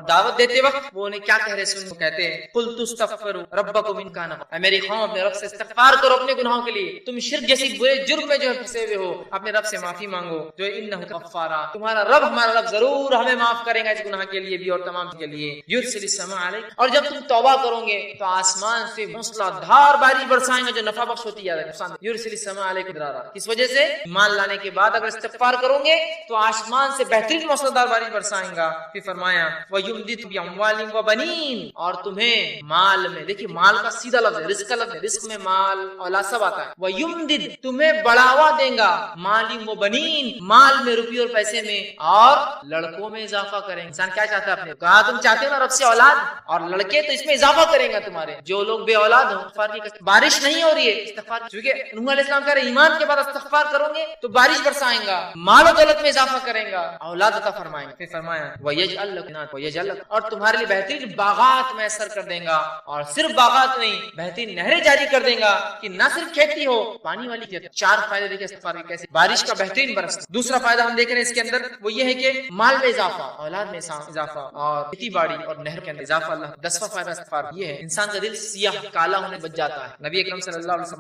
دعوت دیتے وقت وہ انہیں کیا کہہ رہے سن، وہ کہتے ہیں قل تستغفروا ربکم ان کان، اے میری قوم اپنے رب سے استغفار کرو اپنے گناہوں کے لیے، تم شرک جیسی برے جرم میں جو ہے پھنسے ہوئے ہو، اپنے رب سے معافی مانگو جو انہ غفارا، تمہارا رب ہمارا رب ضرور ہمیں معاف کرے گا اس گناہ کے لیے بھی اور تمام کے لیے. یرسل السماء علیک، اور جب تم توبہ کرو گے تو آسمان سے موسلادھار بارش برسائیں گے جو نفع بخش ہوتی ہے. یرسل السماء علیک مدرارا، کس وجہ سے؟ ایمان لانے کے بعد اگر استغفار کرو گے تو آسمان سے بہترین موسلادھار بارش برسائیں گا. پھر فرمایا وَيُمْدِدْ بِأَمْوَالٍ وَبَنِينَ، اور تمہیں مال میں، دیکھیے مال کا سیدھا لفظ ہے، رزق کا لفظ ہے، رزق میں مال اولاد سب آتا ہے. وَيُمْدِدْ، تمہیں بڑھاوا دیں گا، مَالٍ وَبَنِينَ، مال میں، روپیے اور پیسے میں، اور لڑکوں میں اضافہ کریں. انسان کیا چاہتا ہے اپنے، کہا تم چاہتے ہو نا رب سے اولاد اور لڑکے، تو اس میں اضافہ کریں گا تمہارے. جو لوگ بے اولاد ہوں، استغفار کی بارش نہیں ہو رہی ہے، استغفار، کیونکہ نوح علیہ السلام کہہ رہے ایمان کے بعد استغفار کرو گے تو بارش برسائیں گا، مال و دولت میں اضافہ کریں گا، اولاد عطا فرمائیں گے. پھر فرمایا وَيَجْعَلْ لَكُمْ وَيَجْعَلْ لَكُمْ، اور تمہارے لیے بہترین باغات میسر کر دیں گا، اور صرف باغات نہیں بہترین نہریں جاری کر دیں گا کہ نہ صرف کھیتی ہو، پانی والی کھیتی. 4 فائدے دیکھیں استغفار کے کیسے، بارش کا بہترین برس. دوسرا فائدہ ہم دیکھ رہے ہیں اس کے اندر، وہ یہ ہے کہ مال میں اضافہ، اولاد میں اضافہ، اور کھیتی باڑی اور نہر کے اندر اضافہ. اللہ 10واں فائدہ استغفار یہ ہے، انسان کا دل سیاہ کالا ہونے بچ جاتا ہے. نبی اکرم صلی اللہ علیہ وسلم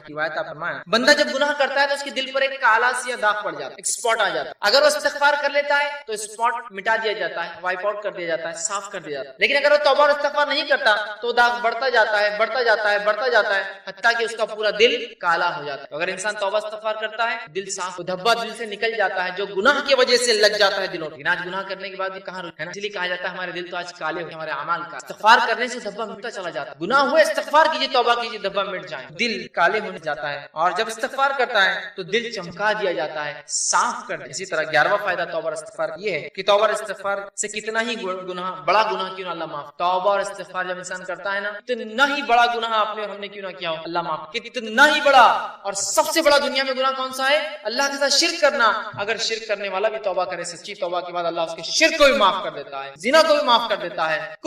کی روایت فرمایا بندہ جب گناہ کرتا ہے تو اس کے دل پر ایک کالا سیاہ داغ پڑ جاتا ہے، ایک اسپاٹ آ جاتا ہے. اگر وہ استغفار کر لیتا ہے تو اسپاٹ مٹا دیا جاتا ہے، وائپ آؤٹ کر دیا جاتا ہے، صاف کر دیا جاتا ہے. لیکن اگر وہ توبہ اور استغفار نہیں کرتا تو داغ بڑھتا جاتا ہے، بڑھتا جاتا ہے، بڑھتا جاتا ہے، حتیٰ کہ اس کا پورا دل کالا ہو جاتا ہے. اگر انسان توبہ استغفار کرتا ہے دل صاف، دھبا دل سے نکل جاتا ہے جو گناہ کی وجہ سے لگ جاتا ہے دلوں میں. آج گناہ کرنے کے بعد بھی کہاں رکے نا، اس لیے کہا جاتا ہے ہمارے دل تو آج کالے ہوئے، ہمارے اعمال کا استغفار کرنے سے دھبا مٹتا چلا جاتا ہے. گناہ ہوئے استغفار کیجیے، توبہ کیجیے، دھبا مٹ جائیں، دل کالے ہونے جاتا ہے. اور جب استغفار کرتا ہے تو دل چمکا دیا جاتا ہے، صاف کر دیا. اسی طرح 11واں فائدہ توبہ اور استغفار یہ ہے کہ توبہ اور استغفار سے کتنا ہی گناہ، بڑا گناہ کیوں نہ اللہ معاف. توبہ اور استغفار جب انسان کرتا ہے نا، اتنا ہی بڑا گناہ آپ نے اور ہم نے کیوں نہ کیا ہو، اللہ معاف. کتنا ہی بڑا، اور سب سے بڑا دنیا میں گناہ کون سا ہے؟ اللہ کے ساتھ شرک کرنا. اگر شرک کرنے والا بھی توبہ کرے سچی توبہ کے بعد، اللہ اس کے شرک کو بھی معاف کر دیتا ہے، زنا کو بھی معاف کر دیتا ہے،